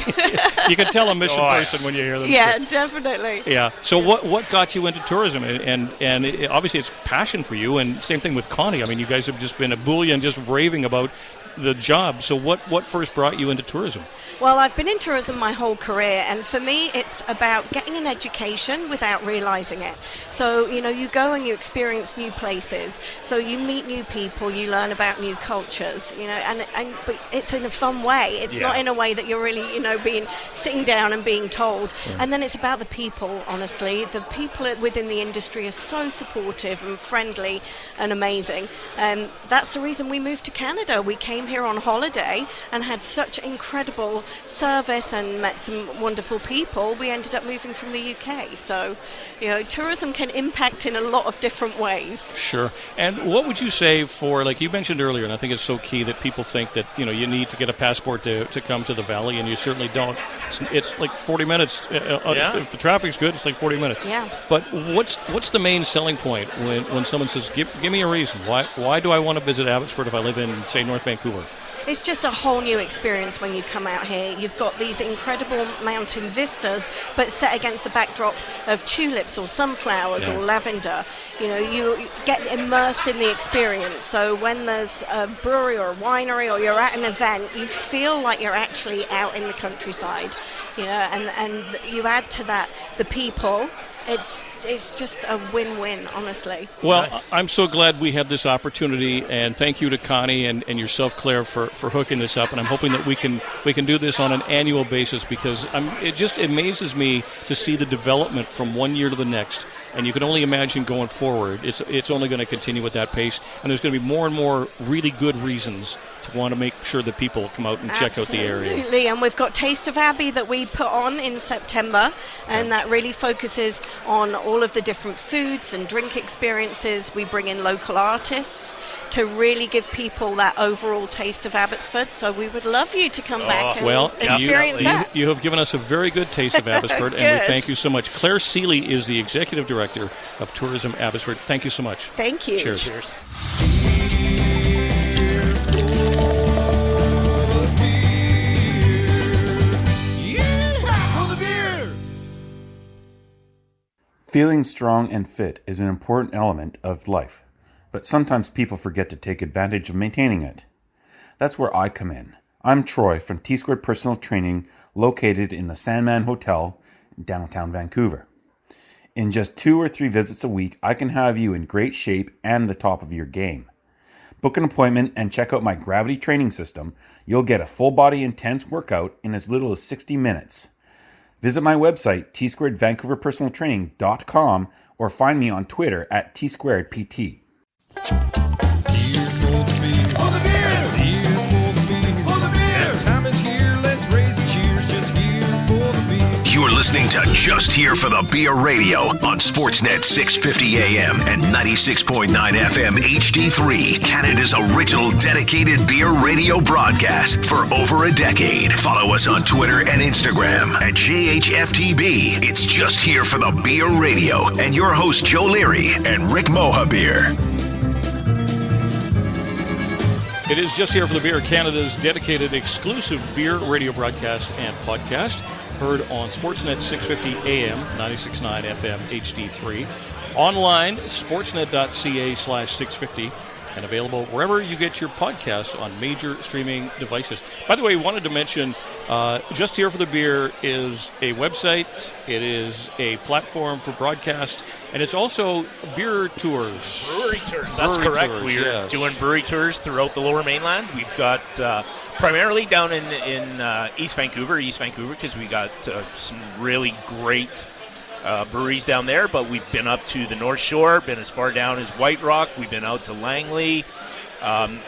You can tell a Mission person when you hear them. Yeah, definitely. Yeah. So what got you into tourism? And obviously it's passion for you, and same thing with Connie. I mean, you guys have just been a bullion, just raving about the job. So what first brought you into tourism? Well, I've been in tourism my whole career, and for me it's about getting an education without realizing it. So, you go and you experience new places, so you meet new people, you learn about new cultures, but it's in a fun way. It's not in a way that you're really, being sitting down and being told. Yeah. And then it's about the people, honestly. The people within the industry are so supportive and friendly and amazing. That's the reason we moved to Canada. We came here on holiday and had such incredible service and met some wonderful people. We ended up moving from the UK. So, tourism can impact in a lot of different ways. Sure. And what would you say for, like you mentioned earlier, and I think it's so key that people think that, you need to get a passport to come to the Valley, and you certainly don't. It's like 40 minutes. If the traffic's good, it's like 40 minutes. Yeah. But what's the main selling point when someone says, give me a reason. Why do I want to visit Abbotsford if I live in, say, North Vancouver? It's just a whole new experience when you come out here. You've got these incredible mountain vistas, but set against the backdrop of tulips or sunflowers or lavender. You get immersed in the experience. So when there's a brewery or a winery or you're at an event, you feel like you're actually out in the countryside. And you add to that the people. It's just a win-win, honestly. Well, nice. I'm so glad we had this opportunity, and thank you to Connie and yourself, Claire, for hooking this up. And I'm hoping that we can do this on an annual basis, because it just amazes me to see the development from one year to the next. And you can only imagine going forward, it's only going to continue at that pace. And there's going to be more and more really good reasons to want to make sure that people come out and check out the area. Absolutely, and we've got Taste of Abbey that we put on in September, and that really focuses on all of the different foods and drink experiences. We bring in local artists to really give people that overall taste of Abbotsford. So we would love you to come back and experience that. You have given us a very good taste of Abbotsford, and we thank you so much. Claire Seeley is the Executive Director of Tourism Abbotsford. Thank you so much. Thank you. Cheers. Cheers. Feeling strong and fit is an important element of life, but sometimes people forget to take advantage of maintaining it. That's where I come in. I'm Troy from T-Squared Personal Training, located in the Sandman Hotel in downtown Vancouver. In just 2 or 3 visits a week, I can have you in great shape and the top of your game. Book an appointment and check out my gravity training system. You'll get a full-body intense workout in as little as 60 minutes. Visit my website, tsquaredvancouverpersonaltraining.com, or find me on Twitter at tsquaredpt. You're listening to Just Here for the Beer Radio on Sportsnet 650 AM and 96.9 FM HD3, Canada's original dedicated beer radio broadcast for over a decade. Follow us on Twitter and Instagram at JHFTB. It's Just Here for the Beer Radio, and your hosts Joe Leary and Rick Mohabir. It is Just Here for the Beer, Canada's dedicated exclusive beer radio broadcast and podcast. Heard on Sportsnet 650 AM, 96.9 FM, HD3. Online, sportsnet.ca/650. And available wherever you get your podcasts on major streaming devices. By the way, wanted to mention, Just Here for the Beer is a website. It is a platform for broadcast. And it's also beer tours. Brewery tours, that's correct. We're doing brewery tours throughout the Lower Mainland. We've got... primarily down in East Vancouver, because we got some really great breweries down there, but we've been up to the North Shore, been as far down as White Rock, we've been out to Langley, and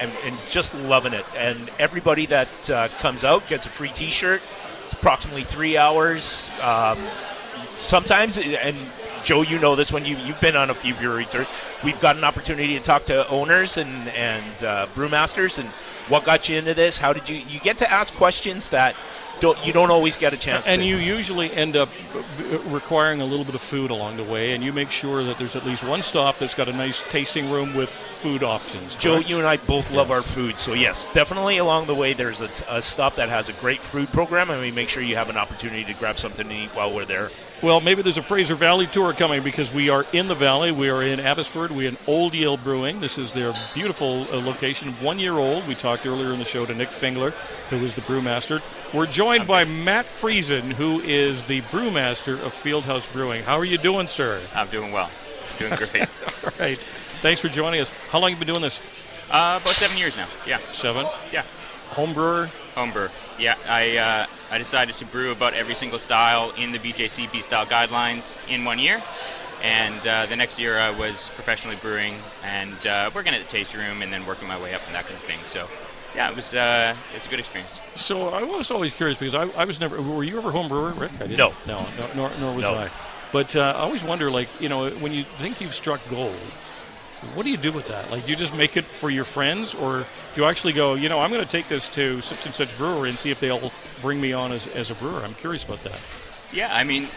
just loving it. And everybody that comes out gets a free T-shirt. It's approximately 3 hours. Sometimes, and Joe, you know this when you've been on a few brewery tours. We've got an opportunity to talk to owners and brewmasters, and what got you into this? How did you get to ask questions that you don't always get a chance and to. You usually end up requiring a little bit of food along the way, and you make sure that there's at least one stop that's got a nice tasting room with food options. Joe, correct? you and I both love our food, so yes, definitely along the way there's a stop that has a great food program, and we make sure you have an opportunity to grab something to eat while we're there. Well, maybe there's a Fraser Valley tour coming, because we are in the valley. We are in Abbotsford. We're in Old Yale Brewing. This is their beautiful location, 1 year old. We talked earlier in the show to Nick Fingler, who is the brewmaster. We're joined by Matt Friesen, who is the brewmaster of Fieldhouse Brewing. How are you doing, sir? I'm doing well. Doing great. All right. Thanks for joining us. How long have you been doing this? About 7 years now. Yeah. 7? Yeah. Home brewer? Home brewer. Yeah. I decided to brew about every single style in the BJCP style guidelines in 1 year. And the next year I was professionally brewing and working at the tasting room and then working my way up and that kind of thing. So, yeah, it's a good experience. So I was always curious, because I was never. Were you ever home brewer, Rick? I didn't. No. Nor was I. But I always wonder, like, when you think you've struck gold, what do you do with that? Like, do you just make it for your friends, or do you actually go, I'm going to take this to such and such brewery and see if they'll bring me on as a brewer? I'm curious about that. Yeah, I mean,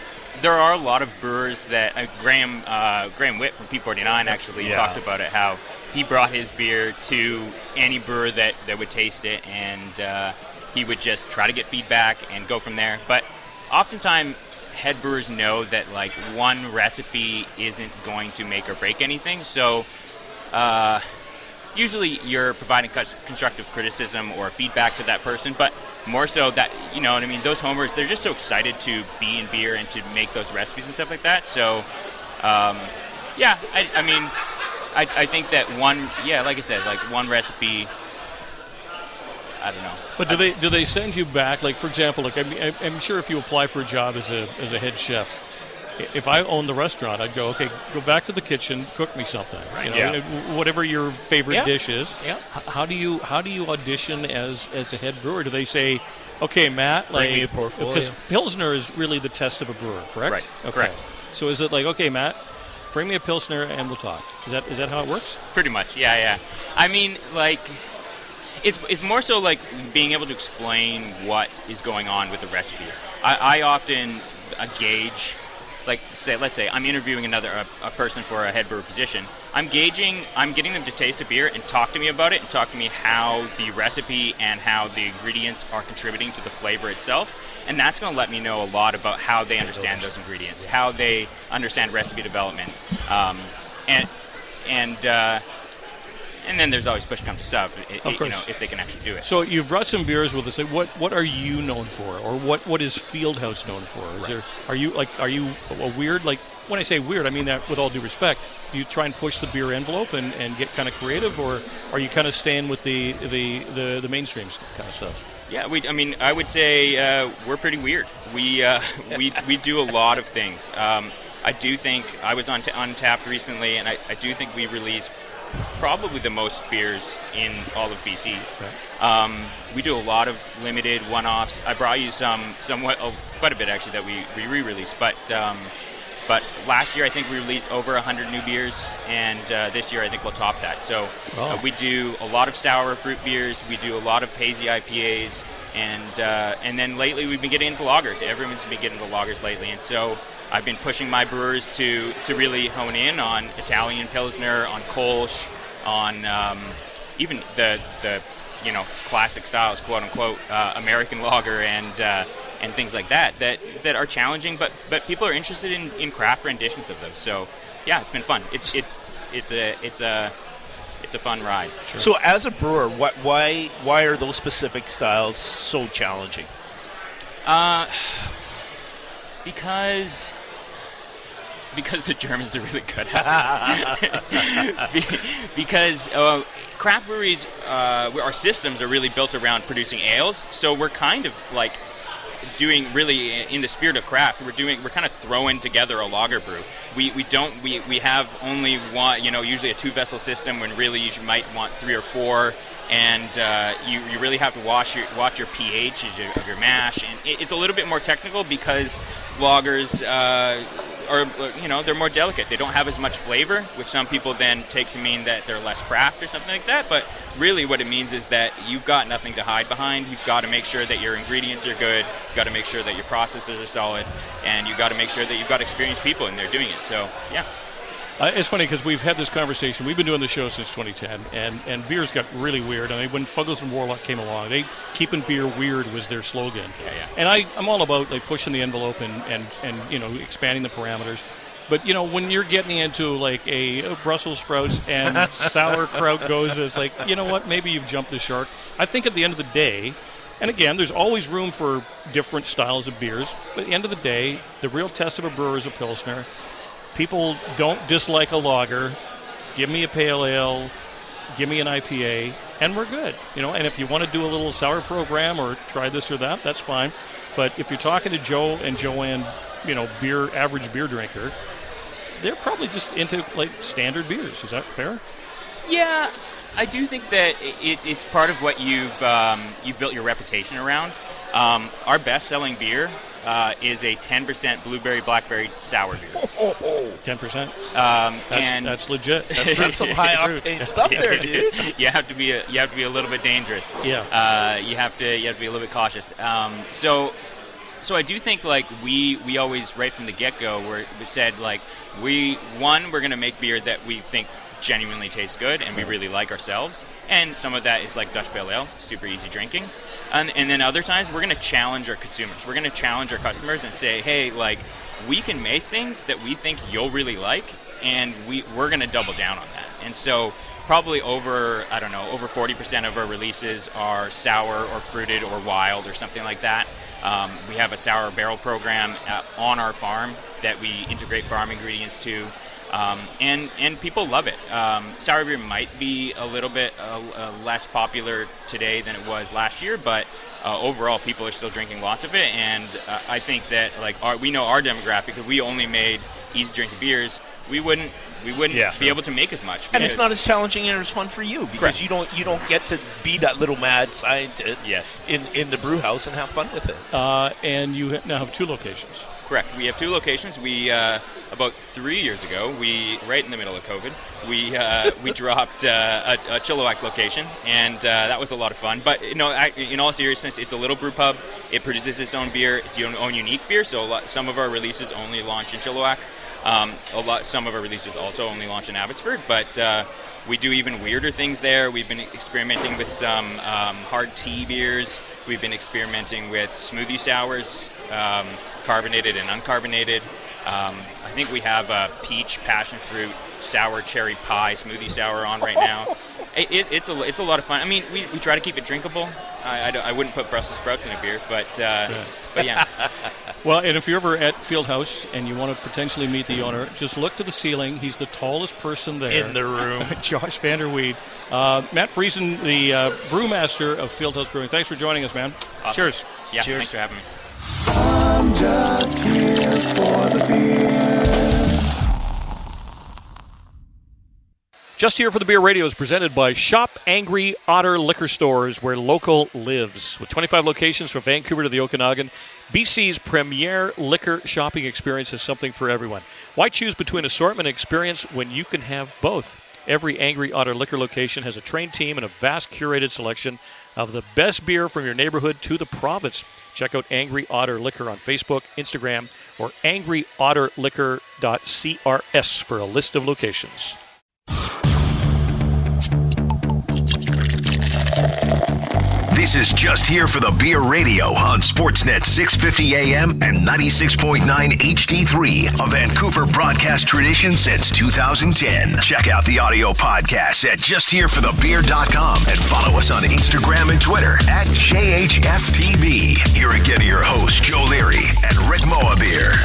there are a lot of brewers that Graham Witt from P49 actually talks about it, how he brought his beer to any brewer that would taste it, and he would just try to get feedback and go from there. But oftentimes head brewers know that like one recipe isn't going to make or break anything, so usually you're providing constructive criticism or feedback to that person, but more so that, those homers, they're just so excited to be in beer and to make those recipes and stuff like that. So, I think that like I said, like one recipe, I don't know. But do they send you back? Like, for example, like I'm sure if you apply for a job as a head chef, if I owned the restaurant, I'd go, okay, go back to the kitchen, cook me something. Right. Whatever your favorite dish is. Yeah. How do you audition as a head brewer? Do they say, okay, Matt, bring me a portfolio? Because Pilsner is really the test of a brewer, correct? Right. Okay. Correct. So is it like, okay, Matt, bring me a Pilsner and we'll talk? Is that how it works? Pretty much. Yeah. I mean, like, it's more so like being able to explain what is going on with the recipe. I often gauge. Like, let's say I'm interviewing a person for a head brewer position. I'm getting them to taste a beer and talk to me about it and talk to me how the recipe and how the ingredients are contributing to the flavor itself. And that's going to let me know a lot about how they understand those ingredients, how they understand recipe development. And then there's always push come to shove, if they can actually do it. So you've brought some beers with us. What are you known for, or what is Fieldhouse known for? Are you a weird, like, when I say weird, I mean that with all due respect. Do you try and push the beer envelope and get kind of creative, or are you kind of staying with the mainstream kind of stuff? Yeah, I would say we're pretty weird. We do a lot of things. I do think I was on Untapped recently, and I do think we release probably the most beers in all of BC. Right. We do a lot of limited one-offs. I brought you quite a bit actually that we re-released, but last year I think we released over 100 new beers, and this year I think we'll top that. So we do a lot of sour fruit beers, we do a lot of hazy IPAs, and then lately we've been getting into lagers. Everyone's been getting into lagers lately, and so I've been pushing my brewers to really hone in on Italian Pilsner, on Kolsch, on even the classic styles, quote unquote, American lager and things like that are challenging, but people are interested in craft renditions of those. So yeah, it's been fun. It's a fun ride. Sure. So as a brewer, why are those specific styles so challenging? Because the Germans are really good at it. Because craft breweries, our systems are really built around producing ales, so we're kind of like doing really in the spirit of craft. We're kind of throwing together a lager brew. We have only one, usually a 2-vessel system, when really you might want 3 or 4. And you really have to watch your pH of your mash, and it's a little bit more technical because lagers are, they're more delicate. They don't have as much flavor, which some people then take to mean that they're less craft or something like that. But really what it means is that you've got nothing to hide behind. You've got to make sure that your ingredients are good. You've got to make sure that your processes are solid. And you've got to make sure that you've got experienced people in there doing it. So, yeah. It's funny because we've had this conversation. We've been doing the show since 2010, and beers got really weird. I mean, when Fuggles and Warlock came along, keeping beer weird was their slogan. Yeah. And I'm all about like pushing the envelope and expanding the parameters. But when you're getting into like a Brussels sprouts and sauerkraut goes, it's like, you know what? Maybe you've jumped the shark. I think at the end of the day. And again, there's always room for different styles of beers. But at the end of the day, the real test of a brewer is a Pilsner. People don't dislike a lager. Give me a pale ale. Give me an IPA. And we're good. And if you want to do a little sour program or try this or that, that's fine. But if you're talking to Joe and Joanne, average beer drinker, they're probably just into like standard beers. Is that fair? Yeah. I do think that it's part of what you've built your reputation around. Our best-selling beer is a 10% blueberry blackberry sour beer. 10%. That's legit. That's some high octane stuff there, dude. You have to be a little bit dangerous. Yeah. You have to be a little bit cautious. So I do think like we always right from the get-go we said like we're going to make beer that we think genuinely tastes good and we really like ourselves, and some of that is like Dutch Pale Ale, super easy drinking, and then other times we're going to challenge our consumers, we're going to challenge our customers and say, hey, like we can make things that we think you'll really like, and we're going to double down on that. And so probably over 40% of our releases are sour or fruited or wild or something like that. We have a sour barrel program on our farm that we integrate farm ingredients to. And people love it. Sour beer might be a little bit less popular today than it was last year, but overall people are still drinking lots of it. And I think that we know our demographic. If we only made easy drinking beers, we wouldn't be able to make as much. And it's not as challenging and as fun for you because you don't get to be that little mad scientist in the brew house and have fun with it. And you now have 2 locations. Correct. We have 2 locations. We about 3 years ago, right in the middle of COVID, we dropped a Chilliwack location, and that was a lot of fun. But in all seriousness, it's a little brew pub. It produces its own beer. It's its own unique beer. So some of our releases only launch in Chilliwack. Some of our releases also only launch in Abbotsford, but we do even weirder things there. We've been experimenting with some hard tea beers. We've been experimenting with smoothie sours, carbonated and uncarbonated. I think we have a peach passion fruit sour cherry pie smoothie sour on right now. It's a lot of fun. I mean, we try to keep it drinkable. I wouldn't put Brussels sprouts in a beer, but yeah. Well, and if you're ever at Fieldhouse and you want to potentially meet the owner, just look to the ceiling. He's the tallest person there in the room. Josh Vanderweed. Matt Friesen, the brewmaster of Fieldhouse Brewing. Thanks for joining us, man. Awesome. Cheers. Yeah, Cheers. Thanks for having me. I'm just here for the beer. Just Here for the Beer Radio is presented by Shop Angry Otter Liquor Stores, where local lives. With 25 locations from Vancouver to the Okanagan, BC's premier liquor shopping experience is something for everyone. Why choose between assortment and experience when you can have both? Every Angry Otter Liquor location has a trained team and a vast curated selection of the best beer from your neighborhood to the province. Check out Angry Otter Liquor on Facebook, Instagram, or angryotterliquor.crs for a list of locations. This is Just Here for the Beer Radio on Sportsnet 650 AM and 96.9 HD3, a Vancouver broadcast tradition since 2010. Check out the audio podcast at justhereforthebeer.com and follow us on Instagram and Twitter at JHFTB. Here again are your hosts, Joe Leary and Rick Mohabir.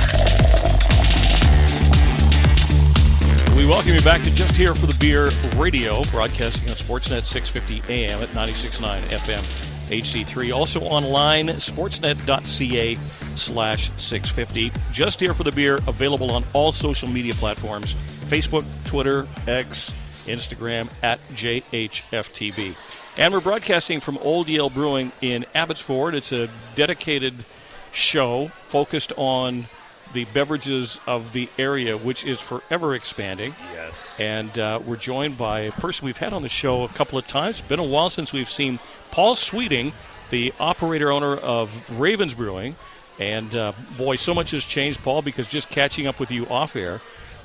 We welcome you back to Just Here for the Beer Radio, broadcasting on Sportsnet 650 AM at 96.9 FM HD3. Also online, sportsnet.ca/650. Just Here for the Beer, available on all social media platforms, Facebook, Twitter, X, Instagram, at JHFTB. And we're broadcasting from Old Yale Brewing in Abbotsford. It's a dedicated show focused on the beverages of the area, which is forever expanding. Yes. And we're joined by a person we've had on the show a couple of times. It's been a while since we've seen Paul Sweeting, the operator-owner of Ravens Brewing. And, boy, so much has changed, Paul, because just catching up with you off-air,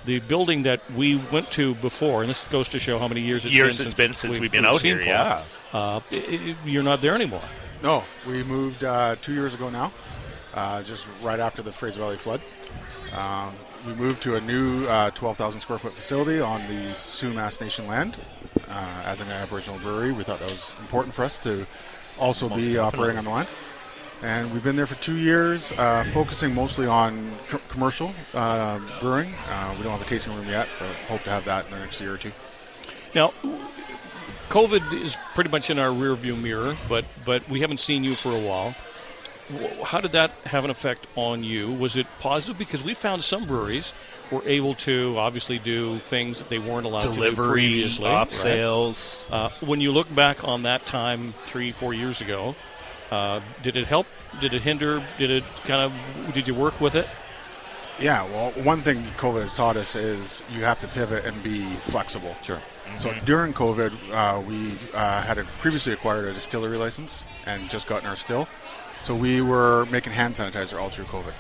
the building that we went to before, and this goes to show how many years it's been since we've been out here, Paul, you're not there anymore. No, we moved 2 years ago now, just right after the Fraser Valley flood. We moved to a new 12,000 square foot facility on the Sumas Nation land. As an Aboriginal brewery, we thought that was important for us to also be operating on the land. And we've been there for 2 years, focusing mostly on commercial brewing. We don't have a tasting room yet, but hope to have that in the next year or two. Now, COVID is pretty much in our rearview mirror, but we haven't seen you for a while. How did that have an effect on you? Was it positive? Because we found some breweries were able to obviously do things that they weren't allowed to do previously. Delivery, off sales. When you look back on that time 3-4 years ago, did it help? Did it hinder? Did you work with it? Yeah, well, one thing COVID has taught us is you have to pivot and be flexible. Sure. Mm-hmm. So during COVID, we had previously acquired a distillery license and just gotten our still. So we were making hand sanitizer all through COVID.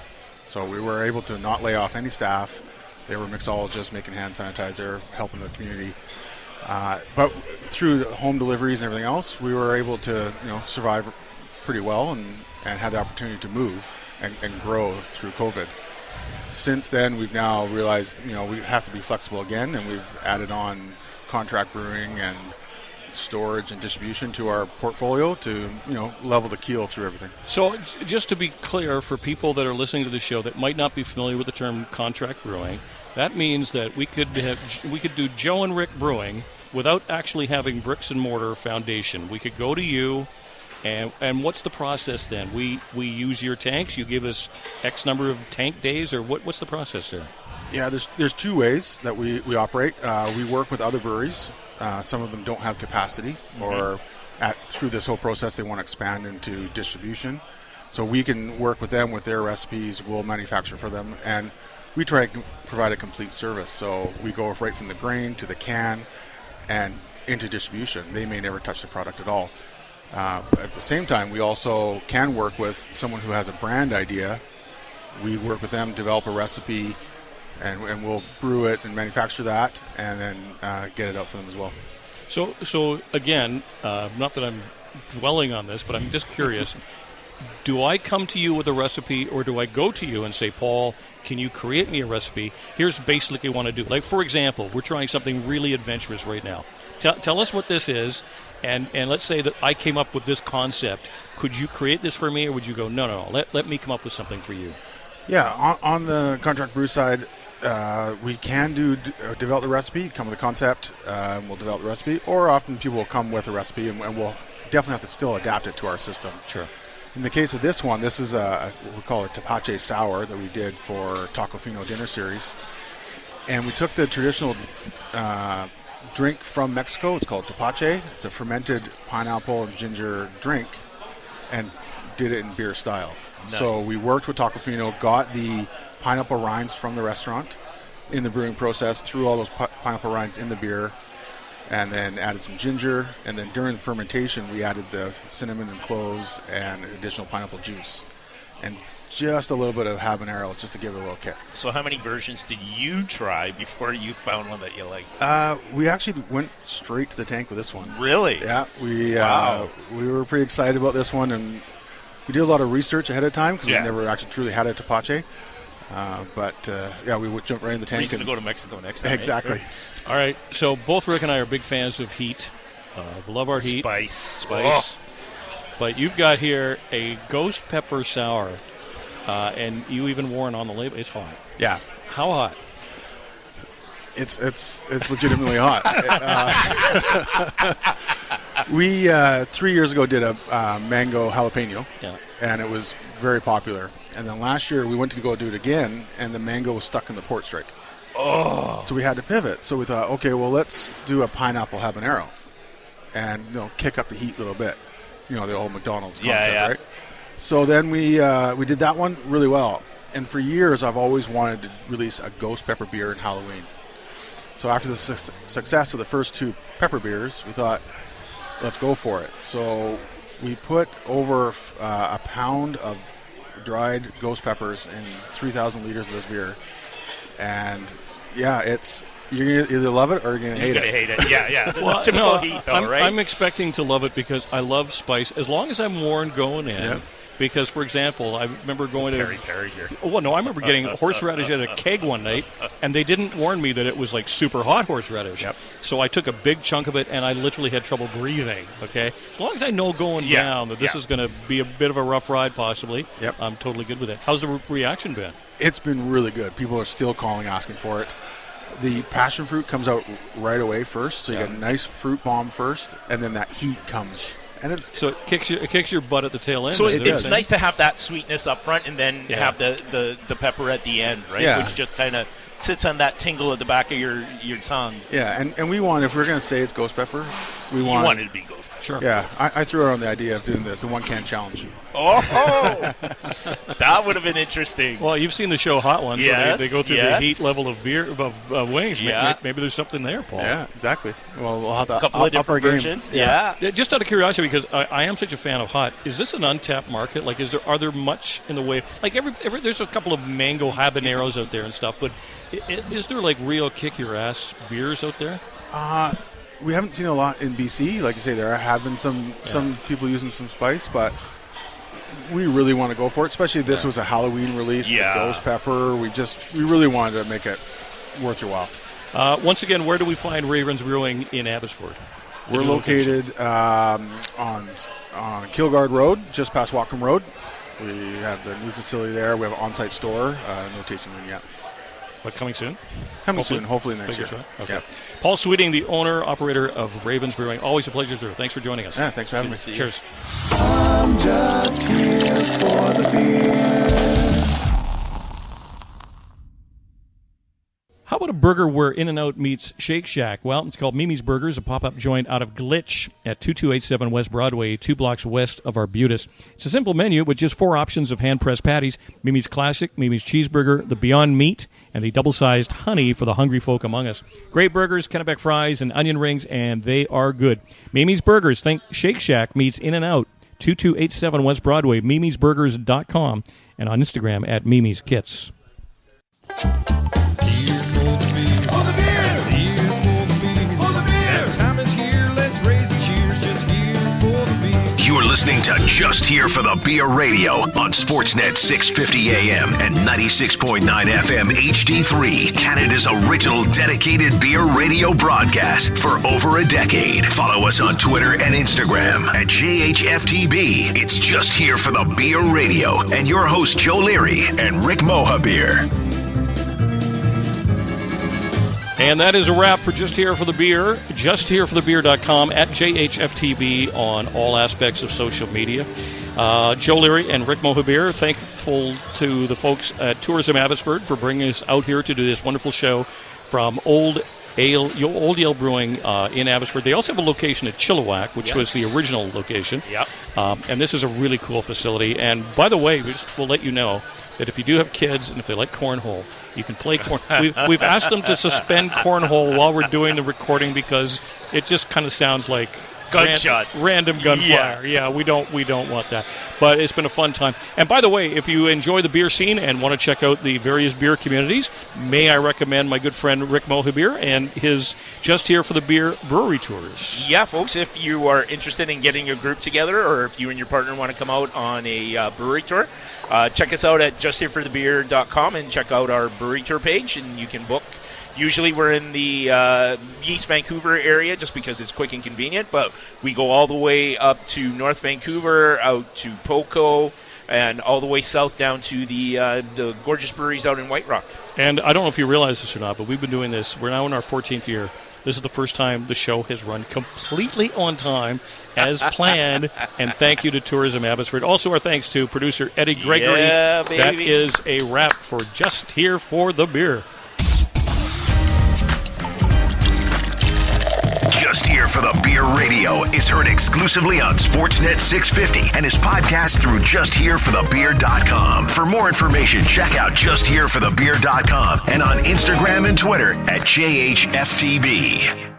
So we were able to not lay off any staff. They were mixologists making hand sanitizer, helping the community. But through the home deliveries and everything else, we were able to survive pretty well and had the opportunity to move and grow through COVID. Since then, we've now realized we have to be flexible again, and we've added on contract brewing and storage and distribution to our portfolio to level the keel through everything. So just to be clear, for people that are listening to the show that might not be familiar with the term contract brewing, that means that we could do Joe and Rick Brewing without actually having bricks and mortar foundation. We could go to you, and what's the process then? We use your tanks, you give us X number of tank days, or what's the process there? Yeah, there's two ways that we operate. We work with other breweries. Some of them don't have capacity, or through this whole process they want to expand into distribution. So we can work with them with their recipes. We'll manufacture for them, and we try to provide a complete service. So we go right from the grain to the can and into distribution. They may never touch the product at all. But at the same time, we also can work with someone who has a brand idea. We work with them, develop a recipe, and we'll brew it and manufacture that, and then get it out for them as well. So again, not that I'm dwelling on this, but I'm just curious. Do I come to you with a recipe, or do I go to you and say, Paul, can you create me a recipe? Here's basically what I want to do. Like, for example, we're trying something really adventurous right now. Tell us what this is, and let's say that I came up with this concept. Could you create this for me, or would you go, no, let me come up with something for you? Yeah, on the contract brew side, we can develop the recipe, come with a concept, we'll develop the recipe, or often people will come with a recipe, and we'll definitely have to still adapt it to our system. Sure. In the case of this one, this is what we call a tapache sour that we did for Taco Fino dinner series. And we took the traditional drink from Mexico. It's called tapache. It's a fermented pineapple and ginger drink, and did it in beer style. Nice. So we worked with Taco Fino, got the pineapple rinds from the restaurant in the brewing process, threw all those pineapple rinds in the beer, and then added some ginger. And then during the fermentation, we added the cinnamon and cloves and additional pineapple juice, and just a little bit of habanero just to give it a little kick. So how many versions did you try before you found one that you liked? We actually went straight to the tank with this one. Really? Yeah. Wow. We were pretty excited about this one, and we did a lot of research ahead of time because we never actually truly had a tapache. We would jump right in the tank. Reason to go to Mexico next time. Exactly. All right. So both Rick and I are big fans of heat. We love our heat. Spice. Oh. But you've got here a ghost pepper sour, and you even warn on the label it's hot. Yeah. How hot? It's legitimately hot. We 3 years ago did a mango jalapeno, and it was very popular. And then last year we went to go do it again, and the mango was stuck in the port strike. Oh! So we had to pivot. So we thought, okay, well, let's do a pineapple habanero, and kick up the heat a little bit. The old McDonald's concept, right? So then we did that one really well, And for years, I've always wanted to release a ghost pepper beer in Halloween. So after the success of the first 2 pepper beers, we thought, let's go for it. So we put over a pound of dried ghost peppers in 3,000 liters of this beer. And yeah, you're going to either love it or you're going to hate it. You're going to hate it, yeah. Well, Typical heat, though, right? I'm expecting to love it because I love spice, as long as I'm warned going in. Yeah. Because, for example, I remember going to... Perry here. Well, no, I remember getting horseradish at a keg one night, and they didn't warn me that it was, like, super hot horseradish. Yep. So I took a big chunk of it, and I literally had trouble breathing, okay? As long as I know going down that this is going to be a bit of a rough ride, possibly, I'm totally good with it. How's the reaction been? It's been really good. People are still calling, asking for it. The passion fruit comes out right away first, so you get a nice fruit bomb first, and then that heat comes. And so it kicks your butt at the tail end. So it's nice to have that sweetness up front and then have the pepper at the end, right? Yeah. Which just kind of sits on that tingle at the back of your tongue. Yeah, and we want, if we're going to say it's ghost pepper, we want it to be ghost pepper. Sure. Yeah, I threw around the idea of doing the 1-can challenge. Oh, that would have been interesting. Well, you've seen the show Hot Ones. Yes, where they go through the heat level of beer of wings. Yeah. Maybe there's something there, Paul. Yeah, exactly. Well, we'll have to a couple of different versions. Yeah. Just out of curiosity, because I am such a fan of hot, is this an untapped market? Like, are there much in the way? Like, there's a couple of mango habaneros out there and stuff, but is there like real kick your ass beers out there? We haven't seen a lot in BC. Like you say, there have been some people using some spice, but we really want to go for it. Especially this was a Halloween release, the ghost pepper. We really wanted to make it worth your while. Once again, where do we find Ravens Brewing in Abbotsford? We're located on Kilgard Road, just past Whatcom Road. We have the new facility there. We have an on-site store, no tasting room yet. But coming soon? Hopefully next year. Okay. Yeah. Paul Sweeting, the owner, operator of Ravens Brewing. Always a pleasure, sir. Thanks for joining us. Yeah, thanks for having me. Cheers. I'm just here for the beer. How about a burger where In-N-Out meets Shake Shack? Well, it's called Mimi's Burgers, a pop-up joint out of Glitch at 2287 West Broadway, 2 blocks west of Arbutus. It's a simple menu with just 4 options of hand-pressed patties: Mimi's Classic, Mimi's Cheeseburger, the Beyond Meat, and the double-sized honey for the hungry folk among us. Great burgers, Kennebec fries, and onion rings, and they are good. Mimi's Burgers, think Shake Shack meets In-N-Out, 2287 West Broadway, mimisburgers.com, and on Instagram at Mimi's Kits. You're listening to Just Here for the Beer Radio on Sportsnet 650 AM and 96.9 FM HD3, Canada's original dedicated beer radio broadcast for over a decade. Follow us on Twitter and Instagram at JHFTB. It's Just Here for the Beer Radio and your hosts Joe Leary and Rick Mohabir. And that is a wrap for Just Here for the Beer. JustHereForTheBeer.com, at JHFTB on all aspects of social media. Joe Leary and Rick Mohabir, thankful to the folks at Tourism Abbotsford for bringing us out here to do this wonderful show from Old Yale Brewing in Abbotsford. They also have a location at Chilliwack, which was the original location. Yep. And this is a really cool facility. And by the way, we'll let you know that if you do have kids and if they like cornhole, you can play cornhole. We've asked them to suspend cornhole while we're doing the recording because it just kind of sounds like gunshots, random gunfire. Yeah, we don't want that. But it's been a fun time. And by the way, if you enjoy the beer scene and want to check out the various beer communities, may I recommend my good friend Rick Mohabir and his Just Here for the Beer brewery tours. Yeah, folks, if you are interested in getting a group together or if you and your partner want to come out on a brewery tour, check us out at justhereforthebeer.com and check out our brewery tour page, and you can book. Usually we're in the East Vancouver area just because it's quick and convenient, but we go all the way up to North Vancouver, out to Poco, and all the way south down to the gorgeous breweries out in White Rock. And I don't know if you realize this or not, but we've been doing this. We're now in our 14th year. This is the first time the show has run completely on time as planned, and thank you to Tourism Abbotsford. Also, our thanks to producer Eddie Gregory. Yeah, baby. That is a wrap for Just Here for the Beer. Just Here for the Beer Radio is heard exclusively on Sportsnet 650 and is podcast through justhereforthebeer.com. For more information, check out justhereforthebeer.com and on Instagram and Twitter at JHFTB.